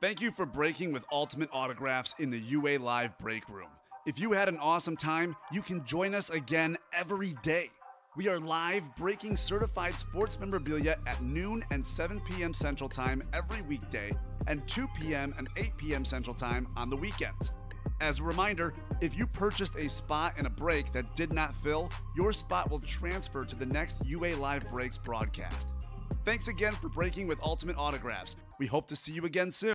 Thank you for breaking with Ultimate Autographs in the UA Live Break Room. If you had an awesome time, you can join us again every day. We are live breaking certified sports memorabilia at noon and 7 p.m. Central Time every weekday, and 2 p.m. and 8 p.m. Central Time on the weekends. As a reminder, if you purchased a spot in a break that did not fill, your spot will transfer to the next UA Live Breaks broadcast. Thanks again for breaking with Ultimate Autographs. We hope to see you again soon.